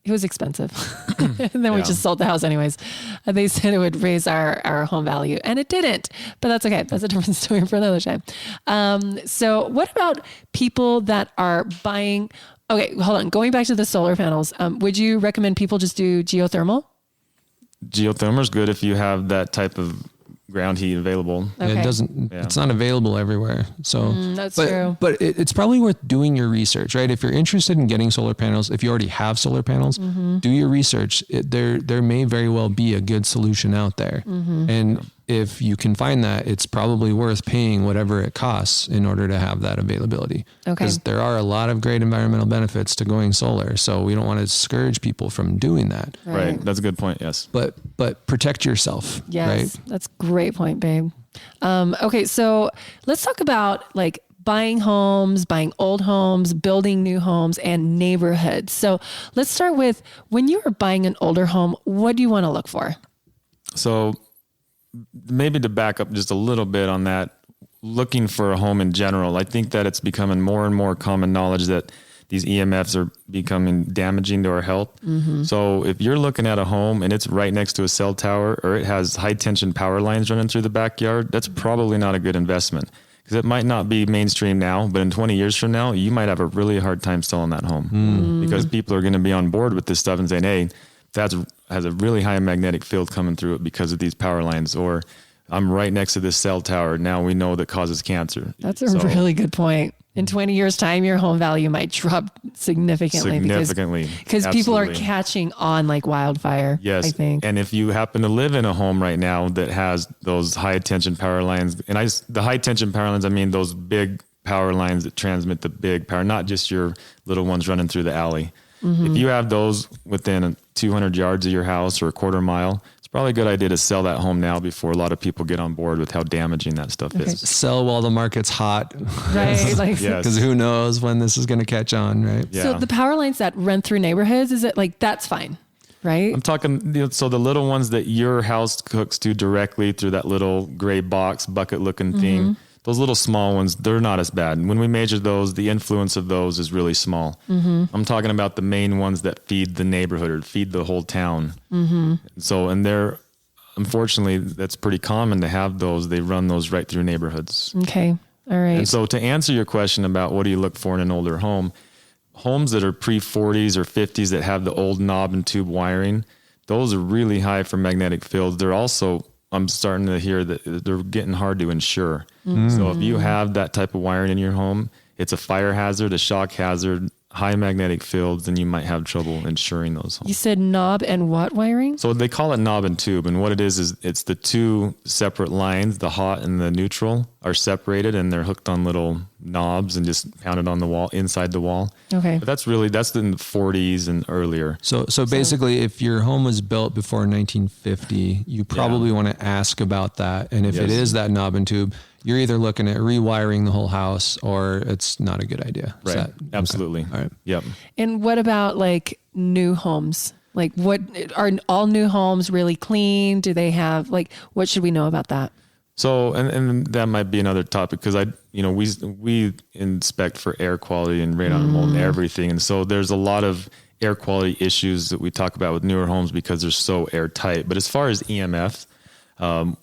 it was expensive. And then we just sold the house anyways. They said it would raise our home value and it didn't, but that's okay. That's a different story for another time. So what about people that are buying, okay, hold on. Going back to the solar panels, would you recommend people just do geothermal? Geothermal is good if you have that type of ground heat available. Okay. It's not available everywhere. So that's true. But it's probably worth doing your research, right? If you're interested in getting solar panels, if you already have solar panels, do your research. There may very well be a good solution out there. And if you can find that, it's probably worth paying whatever it costs in order to have that availability. Because there are a lot of great environmental benefits to going solar. So we don't want to discourage people from doing that. Right. That's a good point. Yes. But protect yourself. Yes. Right? That's a great point, babe. Okay. So let's talk about like buying homes, buying old homes, building new homes, and neighborhoods. So let's start with when you are buying an older home, what do you want to look for? So maybe to back up just a little bit on that, looking for a home in general, I think that it's becoming more and more common knowledge that these EMFs are becoming damaging to our health. So if you're looking at a home and it's right next to a cell tower or it has high tension power lines running through the backyard, that's probably not a good investment because it might not be mainstream now, but in 20 years from now, you might have a really hard time selling that home because people are going to be on board with this stuff and saying, hey, that has a really high magnetic field coming through it because of these power lines, or I'm right next to this cell tower. Now we know that causes cancer. That's a really good point. In 20 years time, your home value might drop significantly. Because people are catching on like wildfire. Yes. I think. And if you happen to live in a home right now that has those high tension power lines, and the high tension power lines, I mean, those big power lines that transmit the big power, not just your little ones running through the alley. If you have those within 200 yards of your house or a quarter mile, it's probably a good idea to sell that home now before a lot of people get on board with how damaging that stuff is. Sell while the market's hot. Right. Because who knows when this is going to catch on, right? Yeah. So the power lines that run through neighborhoods, is it like, that's fine, right? I'm talking, so the little ones that your house hooks to directly through that little gray box, bucket looking thing, those little small ones, they're not as bad. When we measure those, the influence of those is really small. I'm talking about the main ones that feed the neighborhood or feed the whole town. So, and they're, unfortunately, that's pretty common to have those. They run those right through neighborhoods. Okay. All right. And so to answer your question about what do you look for in an older home, homes that are pre-40s or 50s that have the old knob and tube wiring, those are really high for magnetic fields. They're also, I'm starting to hear that they're getting hard to insure. So if you have that type of wiring in your home, it's a fire hazard, a shock hazard, high magnetic fields, then you might have trouble insuring those homes. You said knob and what wiring? So they call it knob and tube. And what it is it's the two separate lines, the hot and the neutral, are separated and they're hooked on little knobs and just pounded on the wall, inside the wall. Okay. But that's in the 40s and earlier. So basically, if your home was built before 1950, you probably want to ask about that. And if it is that knob and tube, you're either looking at rewiring the whole house or it's not a good idea. Right. Absolutely. Okay. All right. Yep. And what about like new homes? Like what are all new homes really clean? Do they have what should we know about that? So, and that might be another topic because we inspect for air quality and radon mold and everything. And so there's a lot of air quality issues that we talk about with newer homes because they're so airtight. But as far as EMFs,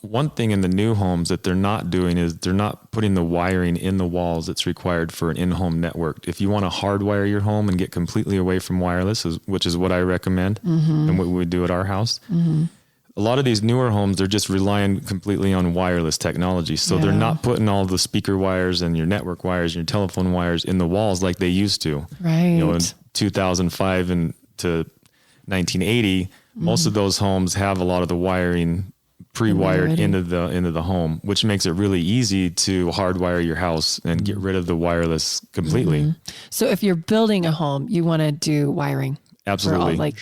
one thing in the new homes that they're not doing is they're not putting the wiring in the walls that's required for an in-home network. If you want to hardwire your home and get completely away from wireless, which is what I recommend and what we do at our house, a lot of these newer homes, they're just relying completely on wireless technology. So they're not putting all the speaker wires and your network wires and your telephone wires in the walls like they used to. Right. In 2005 and to 1980, most of those homes have a lot of the wiring pre-wired into the home, which makes it really easy to hardwire your house and get rid of the wireless completely. Mm-hmm. So if you're building a home, you want to do wiring. Absolutely.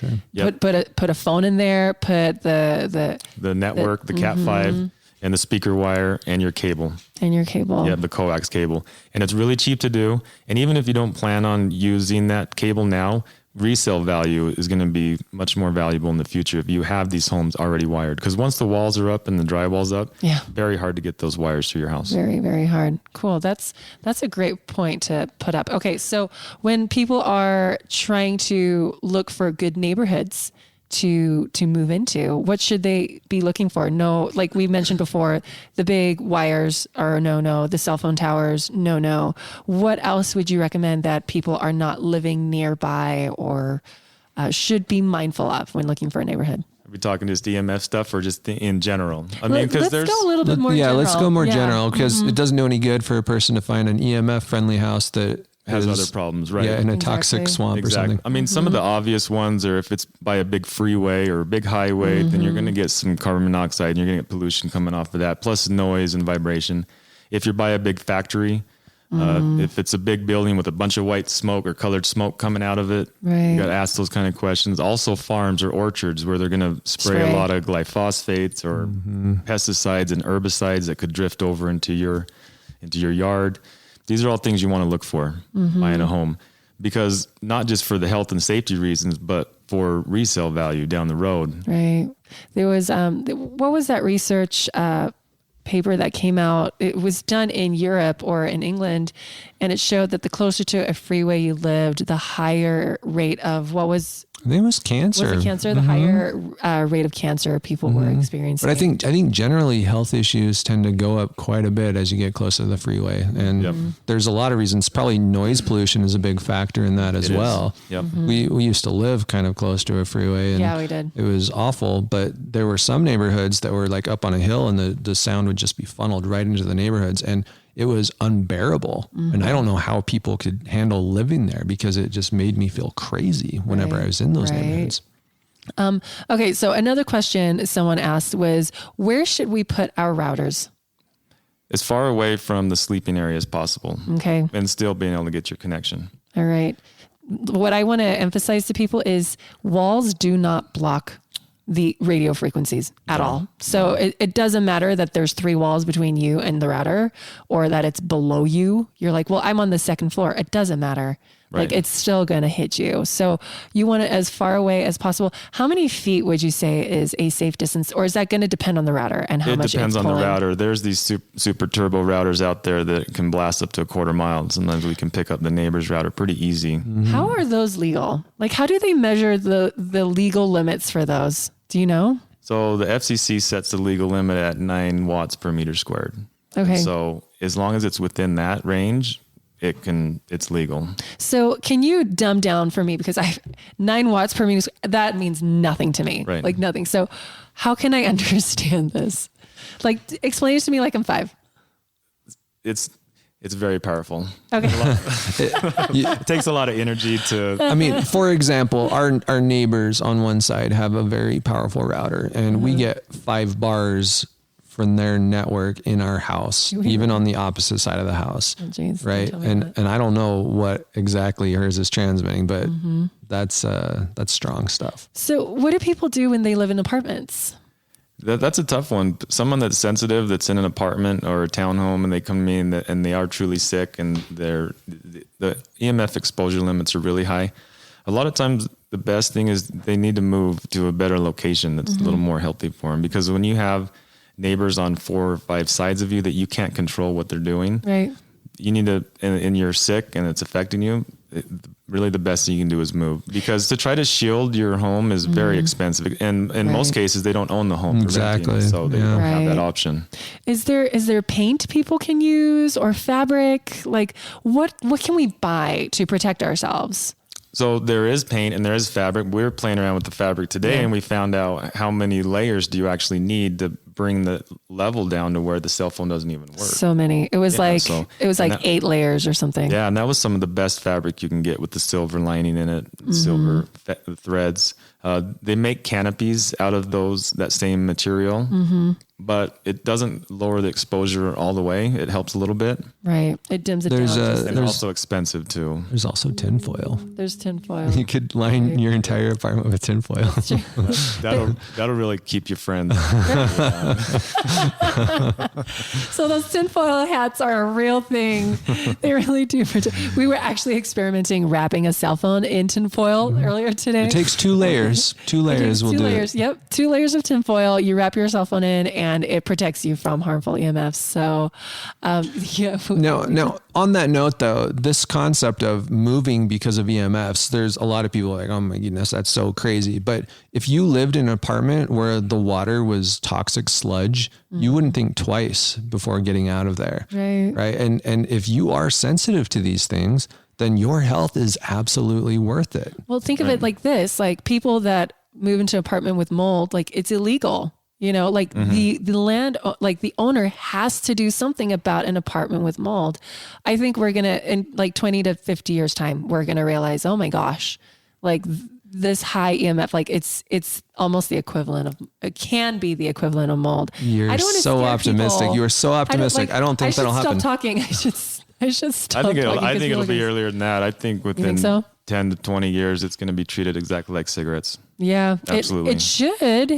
Put a phone in there, put the network, the Cat 5 and the speaker wire and your cable. Yeah, the coax cable. And it's really cheap to do. And even if you don't plan on using that cable now, resale value is going to be much more valuable in the future if you have these homes already wired. Because once the walls are up and the drywall's up, very hard to get those wires to your house. Very, very hard. Cool. That's a great point to put up. Okay, so when people are trying to look for good neighborhoods to move into, what should they be looking for? No, like we mentioned before, the big wires are no, the cell phone towers, no. What else would you recommend that people are not living nearby or should be mindful of when looking for a neighborhood? Are we talking just EMF stuff or just in general? I mean, because let's go a little bit more general. Let's go more general, because it doesn't do any good for a person to find an EMF friendly house that has other problems, right? Yeah, in a toxic swamp or something. I mean, some of the obvious ones are if it's by a big freeway or a big highway, then you're going to get some carbon monoxide and you're going to get pollution coming off of that, plus noise and vibration. If you're by a big factory, if it's a big building with a bunch of white smoke or colored smoke coming out of it, you got to ask those kind of questions. Also farms or orchards where they're going to spray a lot of glyphosates or pesticides and herbicides that could drift over into your yard. These are all things you want to look for buying a home, because not just for the health and safety reasons, but for resale value down the road. Right. There was, what was that research paper that came out? It was done in Europe or in England, and it showed that the closer to a freeway you lived, the higher rate of I think it was cancer. Was it cancer? The higher rate of cancer people were experiencing. But I think generally health issues tend to go up quite a bit as you get closer to the freeway. And there's a lot of reasons. Probably noise pollution is a big factor in that as well. Yep. We used to live kind of close to a freeway. And we did. It was awful, but there were some neighborhoods that were like up on a hill and the sound would just be funneled right into the neighborhoods. And it was unbearable. And I don't know how people could handle living there, because it just made me feel crazy whenever I was in those neighborhoods. Okay. So another question someone asked was, where should we put our routers? As far away from the sleeping area as possible. Okay. And still being able to get your connection. All right. What I want to emphasize to people is walls do not block the radio frequencies at all. So it doesn't matter that there's 3 walls between you and the router, or that it's below you. You're like, well, I'm on the 2nd floor. It doesn't matter. Right. Like, it's still going to hit you. So you want it as far away as possible. How many feet would you say is a safe distance, or is that going to depend on the router and how much it's pulling? It depends on the router. There's these super turbo routers out there that can blast up to a quarter mile. Sometimes we can pick up the neighbor's router pretty easy. How are those legal? Like, how do they measure the legal limits for those? Do you know? So the FCC sets the legal limit at 9 watts per meter squared. Okay. And so as long as it's within that range, it's legal. So can you dumb down for me? Because 9 watts per meter, that means nothing to me. Right. Like nothing. So how can I understand this? Like, explain it to me like I'm 5. It's very powerful. Okay. It takes a lot of energy to... I mean, for example, our neighbors on one side have a very powerful router, and we get 5 bars from their network in our house, even on the opposite side of the house. Oh, geez, right. And I don't know what exactly hers is transmitting, but that's strong stuff. So what do people do when they live in apartments? That's a tough one. Someone that's sensitive, that's in an apartment or a townhome, and they come to me and they are truly sick, and the EMF exposure limits are really high. A lot of times, the best thing is they need to move to a better location that's a little more healthy for them. Because when you have neighbors on 4 or 5 sides of you that you can't control what they're doing, right? You need to, and you're sick and it's affecting you. Really, the best thing you can do is move, because to try to shield your home is very expensive, and in most cases they don't own the home. Exactly. So they don't have that option. Is there paint people can use, or fabric? Like what can we buy to protect ourselves? So there is paint and there is fabric. We were playing around with the fabric today, and we found out how many layers do you actually need to bring the level down to where the cell phone doesn't even work. So many. It was like 8 layers or something. Yeah, and that was some of the best fabric you can get with the silver lining in it, silver threads. They make canopies out of that same material, but it doesn't lower the exposure all the way. It helps a little bit. Right. It dims it down. And also expensive too. There's also tinfoil. There's tinfoil. You could line your entire apartment with tinfoil. That'll really keep your friends. So those tinfoil hats are a real thing. They really do. We were actually experimenting wrapping a cell phone in tinfoil earlier today. It takes 2 layers. 2 layers will do it. Yep. 2 layers of tinfoil. You wrap your cell phone in and it protects you from harmful EMFs. So, yeah. No. On that note though, this concept of moving because of EMFs, there's a lot of people like, oh my goodness, that's so crazy. But if you lived in an apartment where the water was toxic sludge, you wouldn't think twice before getting out of there. Right. And if you are sensitive to these things, then your health is absolutely worth it. Well, think of it like this, like people that move into an apartment with mold, like it's illegal, like the land, like the owner has to do something about an apartment with mold. I think we're going to, in like 20 to 50 years time, we're going to realize, oh my gosh, like this high EMF, like it's almost the equivalent of, it can be the equivalent of mold. You're so optimistic. People. You are so optimistic. I don't think that'll happen. Stop talking. I should stop talking. I think it'll be earlier than that. I think within 10 to 20 years, it's going to be treated exactly like cigarettes. Yeah, absolutely. It should,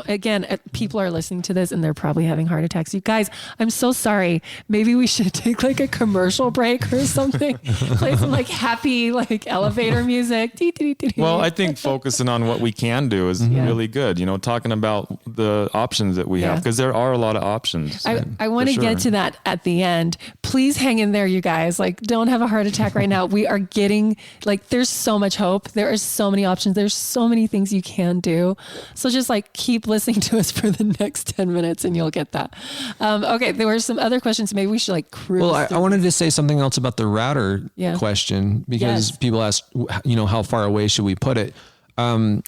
again, people are listening to this and they're probably having heart attacks. You guys, I'm so sorry. Maybe we should take like a commercial break or something. Play some like happy, like elevator music. Well, I think focusing on what we can do is really good. Talking about the options that we have, because there are a lot of options. I want to get to that at the end. Please hang in there, you guys. Like, don't have a heart attack right now. We are getting like, there's so much hope. There are so many options. There's so many things you can do. So just like keep listening to us for the next 10 minutes and you'll get that. Okay. There were some other questions. Maybe we should like cruise. Well, I wanted to say something else about the router question, because people ask, how far away should we put it? A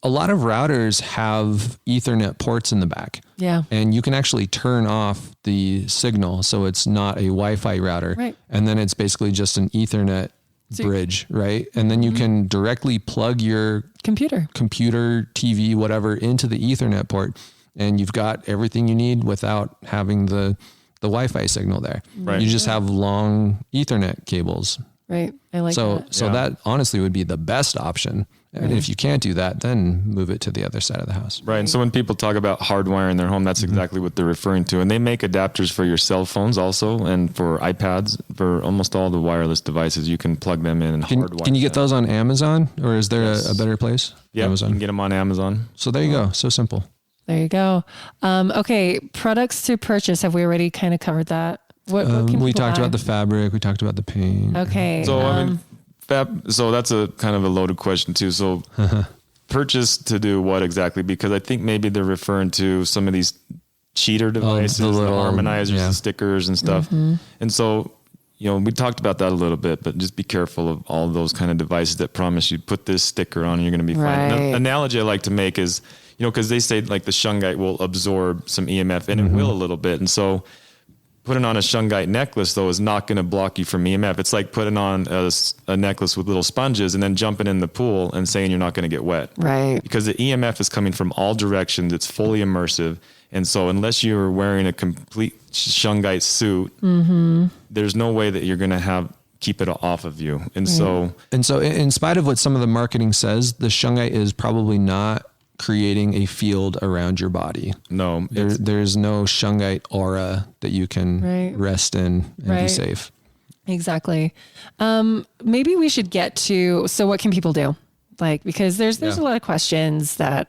lot of routers have Ethernet ports in the back. Yeah. And you can actually turn off the signal. So it's not a Wi-Fi router. Right. And then it's basically just an Ethernet bridge, right? And then you can directly plug your computer, TV, whatever, into the Ethernet port, and you've got everything you need without having the Wi-Fi signal there. Right. You just have long Ethernet cables. Right. I like that. So that honestly would be the best option. And if you can't do that, then move it to the other side of the house. Right. And so when people talk about hardwiring their home, that's exactly what they're referring to. And they make adapters for your cell phones also, and for iPads, for almost all the wireless devices. You can plug them in and hardwire. Can you get those on Amazon, or is there a better place? Yeah, Amazon. You can get them on Amazon. So there you go. So simple. There you go. Okay. Products to purchase. Have we already kind of covered that? What can we talked about the fabric. We talked about the paint. Okay. So, so that's a kind of a loaded question too. So purchase to do what exactly? Because I think maybe they're referring to some of these cheater devices, the harmonizers, the stickers and stuff. And so, we talked about that a little bit, but just be careful of all those kind of devices that promise you put this sticker on and you're going to be fine. An analogy I like to make is, because they say like the shungite will absorb some EMF, and it will a little bit. And so putting on a shungite necklace, though, is not going to block you from EMF. It's like putting on a necklace with little sponges and then jumping in the pool and saying you're not going to get wet. Right. Because the EMF is coming from all directions. It's fully immersive. And so unless you're wearing a complete shungite suit, there's no way that you're going to keep it off of you. And so in spite of what some of the marketing says, the shungite is probably not creating a field around your body. No, there's no shungite aura that you can rest in and be safe. Exactly. Maybe we should get to, so what can people do? Like, because there's a lot of questions that,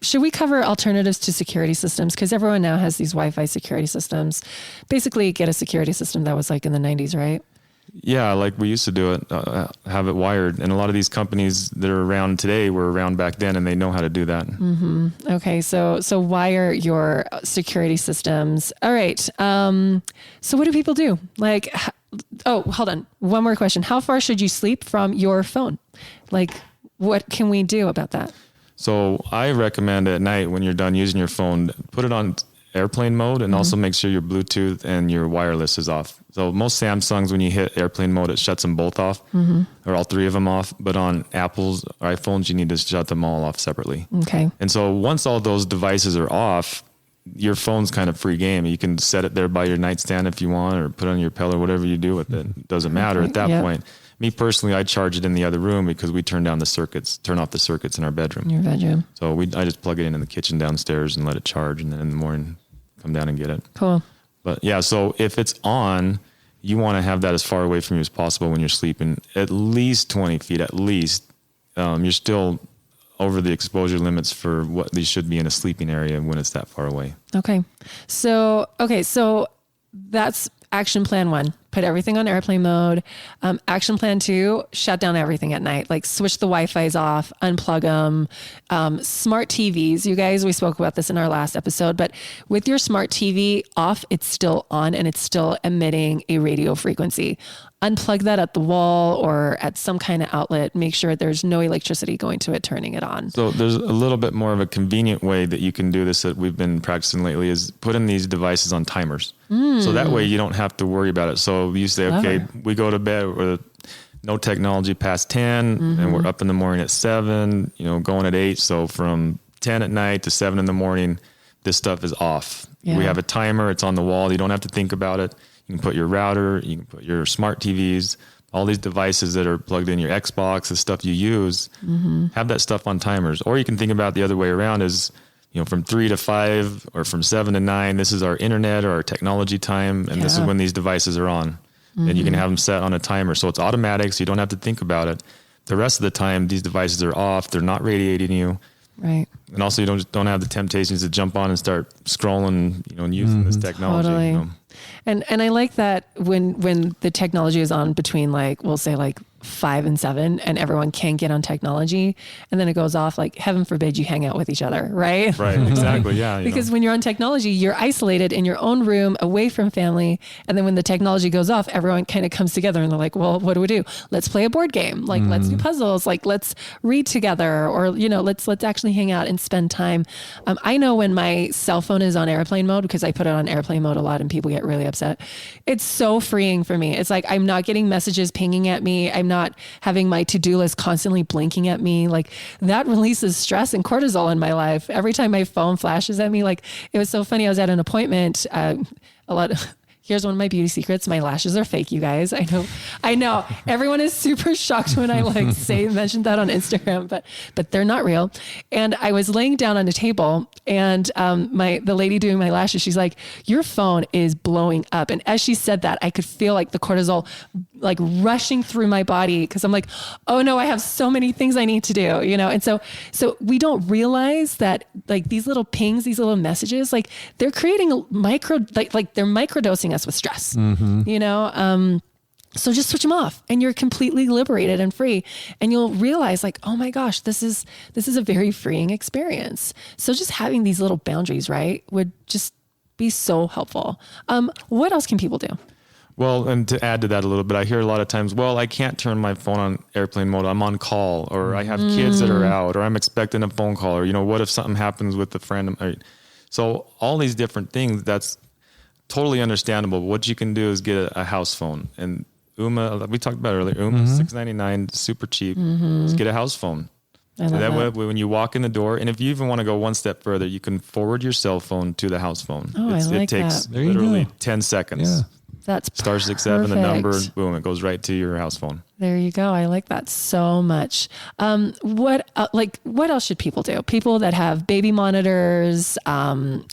should we cover alternatives to security systems? Because everyone now has these Wi-Fi security systems. Basically get a security system that was like in the 90s, right? Yeah, like we used to do it, have it wired. And a lot of these companies that are around today were around back then, and they know how to do that. Okay, so wire your security systems. All right. So what do people do? Like, hold on. One more question. How far should you sleep from your phone? Like, what can we do about that? So I recommend at night when you're done using your phone, put it on airplane mode and also make sure your Bluetooth and your wireless is off. So most Samsungs, when you hit airplane mode, it shuts them both off or all three of them off. But on Apple's or iPhones, you need to shut them all off separately. Okay. And so once all those devices are off, your phone's kind of free game. You can set it there by your nightstand if you want, or put it on your pillow, whatever you do with it. It doesn't matter at that point. Me personally, I charge it in the other room because we turn off the circuits in our bedroom. Your bedroom. So I just plug it in the kitchen downstairs and let it charge, and then in the morning come down and get it. Cool. But yeah, so if it's on, you want to have that as far away from you as possible when you're sleeping, at least 20 feet, at least. You're still over the exposure limits for what these should be in a sleeping area when it's that far away. Okay. So that's action plan 1, put everything on airplane mode. Action plan 2, shut down everything at night, like switch the Wi-Fi's off, unplug them. Smart TVs, you guys, we spoke about this in our last episode, but with your smart TV off, it's still on and it's still emitting a radio frequency. Unplug that at the wall or at some kind of outlet. Make sure there's no electricity going to it, turning it on. So there's a little bit more of a convenient way that you can do this that we've been practicing lately is putting these devices on timers. So that way you don't have to worry about it. So you say, okay, we go to bed with no technology past 10 and we're up in the morning at 7, going at 8. So from 10 at night to 7 in the morning, this stuff is off. Yeah. We have a timer. It's on the wall. You don't have to think about it. You can put your router, you can put your smart TVs, all these devices that are plugged in, your Xbox, the stuff you use, have that stuff on timers. Or you can think about the other way around is, from 3 to 5 or from 7 to 9, this is our internet or our technology time. And this is when these devices are on. And you can have them set on a timer. So it's automatic, so you don't have to think about it. The rest of the time, these devices are off. They're not radiating you. Right. And also you don't have the temptations to jump on and start scrolling, and using this technology. Totally. And I like that when the technology is on between we'll say 5 and 7 and everyone can get on technology and then it goes off, heaven forbid you hang out with each other, right? Right, exactly. Yeah. Because when you're on technology, you're isolated in your own room away from family. And then when the technology goes off, everyone kind of comes together and they're like, well, what do? Let's play a board game. Let's do puzzles. Let's read together or, let's actually hang out and spend time. I know when my cell phone is on airplane mode, because I put it on airplane mode a lot and people get really upset. It's so freeing for me. It's I'm not getting messages pinging at me. I'm not having my to-do list constantly blinking at me. That releases stress and cortisol in my life. Every time my phone flashes at me, it was so funny. I was at an appointment, here's one of my beauty secrets. My lashes are fake, you guys. I know. Everyone is super shocked when I mentioned that on Instagram, but they're not real. And I was laying down on a table and the lady doing my lashes, she's like, your phone is blowing up. And as she said that, I could feel the cortisol rushing through my body because I'm like, oh no, I have so many things I need to do, And so we don't realize that these little pings, these little messages, they're creating a they're microdosing us with stress, so just switch them off and you're completely liberated and free. And you'll realize oh my gosh, this is a very freeing experience. So just having these little boundaries, right, would just be so helpful. What else can people do? Well, and to add to that a little bit, I hear a lot of times, well, I can't turn my phone on airplane mode. I'm on call, or I have kids that are out, or I'm expecting a phone call, or, what if something happens with a friend? So all these different things, that's totally understandable. What you can do is get a house phone. And Uma, we talked about earlier, Uma, $6.99, super cheap. Just get a house phone. So that way, when you walk in the door, and if you even want to go one step further, you can forward your cell phone to the house phone. Oh, it takes literally 10 seconds. Yeah. That's star 67, the number, boom, it goes right to your house phone. There you go. I like that so much. What else should people do? People that have baby monitors,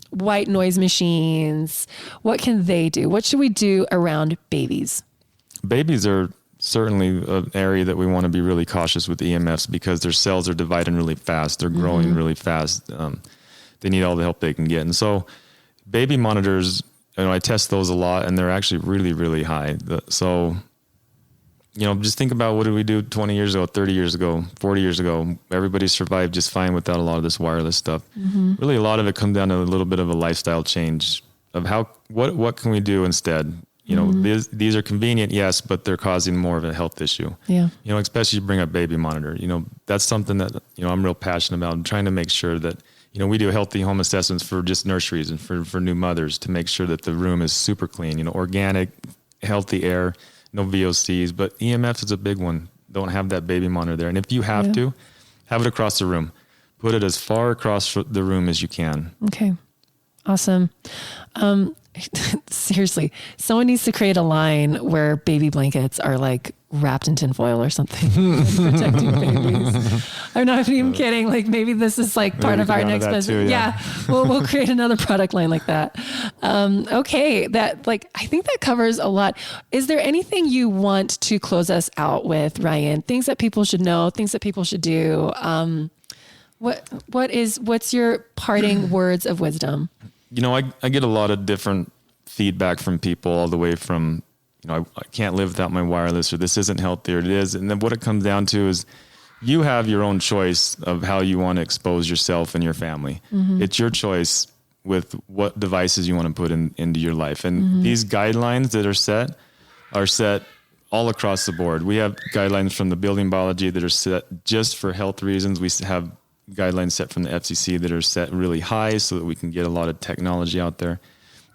white noise machines, what can they do? What should we do around babies? Babies are certainly an area that we want to be really cautious with EMFs because their cells are dividing really fast. They're growing really fast. They need all the help they can get. And so baby monitors, I test those a lot and they're actually really, really high. So, just think about what did we do 20 years ago, 30 years ago, 40 years ago. Everybody survived just fine without a lot of this wireless stuff. Really, a lot of it comes down to a little bit of a lifestyle change of what can we do instead? You know, these are convenient, yes, but they're causing more of a health issue. Yeah. You know, especially you bring up baby monitor. You know, that's something that, you know, I'm real passionate about. I'm trying to make sure that, you know, we do healthy home assessments for just nurseries and for new mothers to make sure that the room is super clean, you know, organic, healthy air, no VOCs. But EMFs is a big one. Don't have that baby monitor there. And if you have to, have it across the room. Put it as far across the room as you can. Okay. Awesome. Seriously, someone needs to create a line where baby blankets are like wrapped in tinfoil or something, protecting babies. I'm not even kidding. Like maybe this is like part of our next business. Yeah. We'll create another product line like that. Okay. That I think that covers a lot. Is there anything you want to close us out with, Ryan? Things that people should know, things that people should do. What's your parting words of wisdom? You know, I get a lot of different feedback from people, all the way from, you know, I can't live without my wireless, or this isn't healthy, or it is. And then what it comes down to is you have your own choice of how you want to expose yourself and your family. Mm-hmm. It's your choice with what devices you want to put into your life. And these guidelines that are set all across the board. We have guidelines from the building biology that are set just for health reasons. We have guidelines set from the FCC that are set really high so that we can get a lot of technology out there.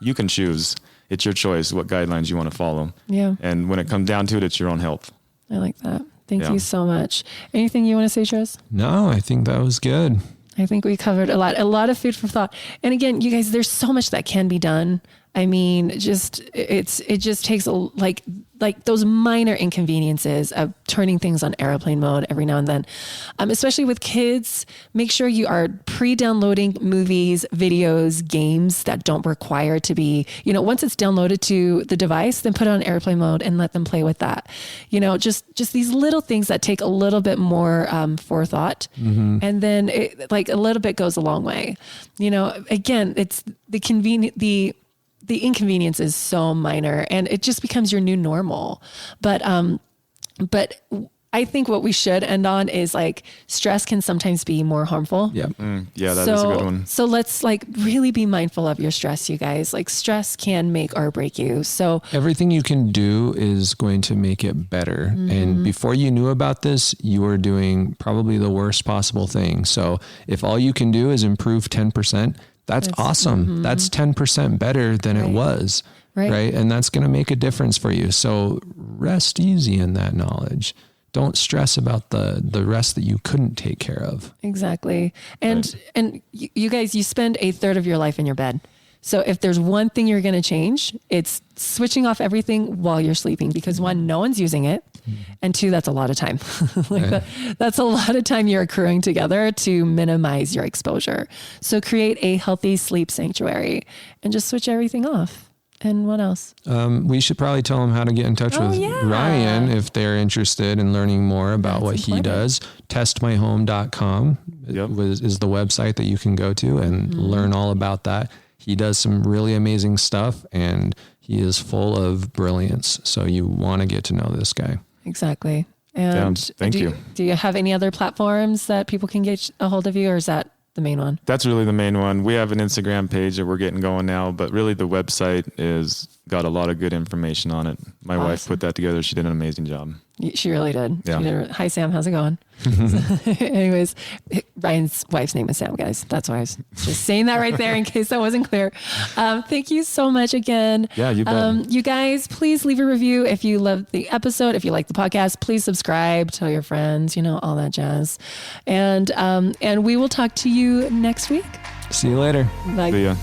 You can choose. It's your choice what guidelines you want to follow. Yeah. And when it comes down to it, it's your own health. I like that. Thank you so much. Anything you want to say, Tris? No, I think that was good. I think we covered a lot of food for thought. And again, you guys, there's so much that can be done. I mean, it just takes like those minor inconveniences of turning things on airplane mode every now and then, especially with kids. Make sure you are pre-downloading movies, videos, games that don't require to be, you know, once it's downloaded to the device, then put it on airplane mode and let them play with that. You know, just these little things that take a little bit more forethought, and then a little bit goes a long way. You know, again, it's the inconvenience is so minor and it just becomes your new normal. But I think what we should end on is stress can sometimes be more harmful. Yeah. That is a good one. So let's really be mindful of your stress, you guys. Stress can make or break you. So everything you can do is going to make it better. And before you knew about this, you were doing probably the worst possible thing. So if all you can do is improve 10%, that's awesome. That's 10% better than it was. Right. And that's going to make a difference for you. So rest easy in that knowledge. Don't stress about the rest that you couldn't take care of. Exactly. And you guys, you spend a third of your life in your bed. So if there's one thing you're going to change, it's switching off everything while you're sleeping, because one, no one's using it. And two, that's a lot of time. That's a lot of time you're accruing together to minimize your exposure. So create a healthy sleep sanctuary and just switch everything off. And what else? We should probably tell them how to get in touch with Ryan if they're interested in learning more about what he does. Testmyhome.com is the website that you can go to and learn all about that. He does some really amazing stuff and he is full of brilliance. So you want to get to know this guy. Exactly. And thank you. Do you have any other platforms that people can get a hold of you, or is that the main one? That's really the main one. We have an Instagram page that we're getting going now, but really the website is got a lot of good information on it. My wife put that together. She did an amazing job. She really did. Yeah. Hi, Sam. How's it going? Anyways, Ryan's wife's name is Sam, guys. That's why I was just saying that right there in case that wasn't clear. Thank you so much again. Yeah, you bet. You guys, please leave a review if you love the episode. If you like the podcast, please subscribe, tell your friends, all that jazz. And we will talk to you next week. See you later. Bye. See ya.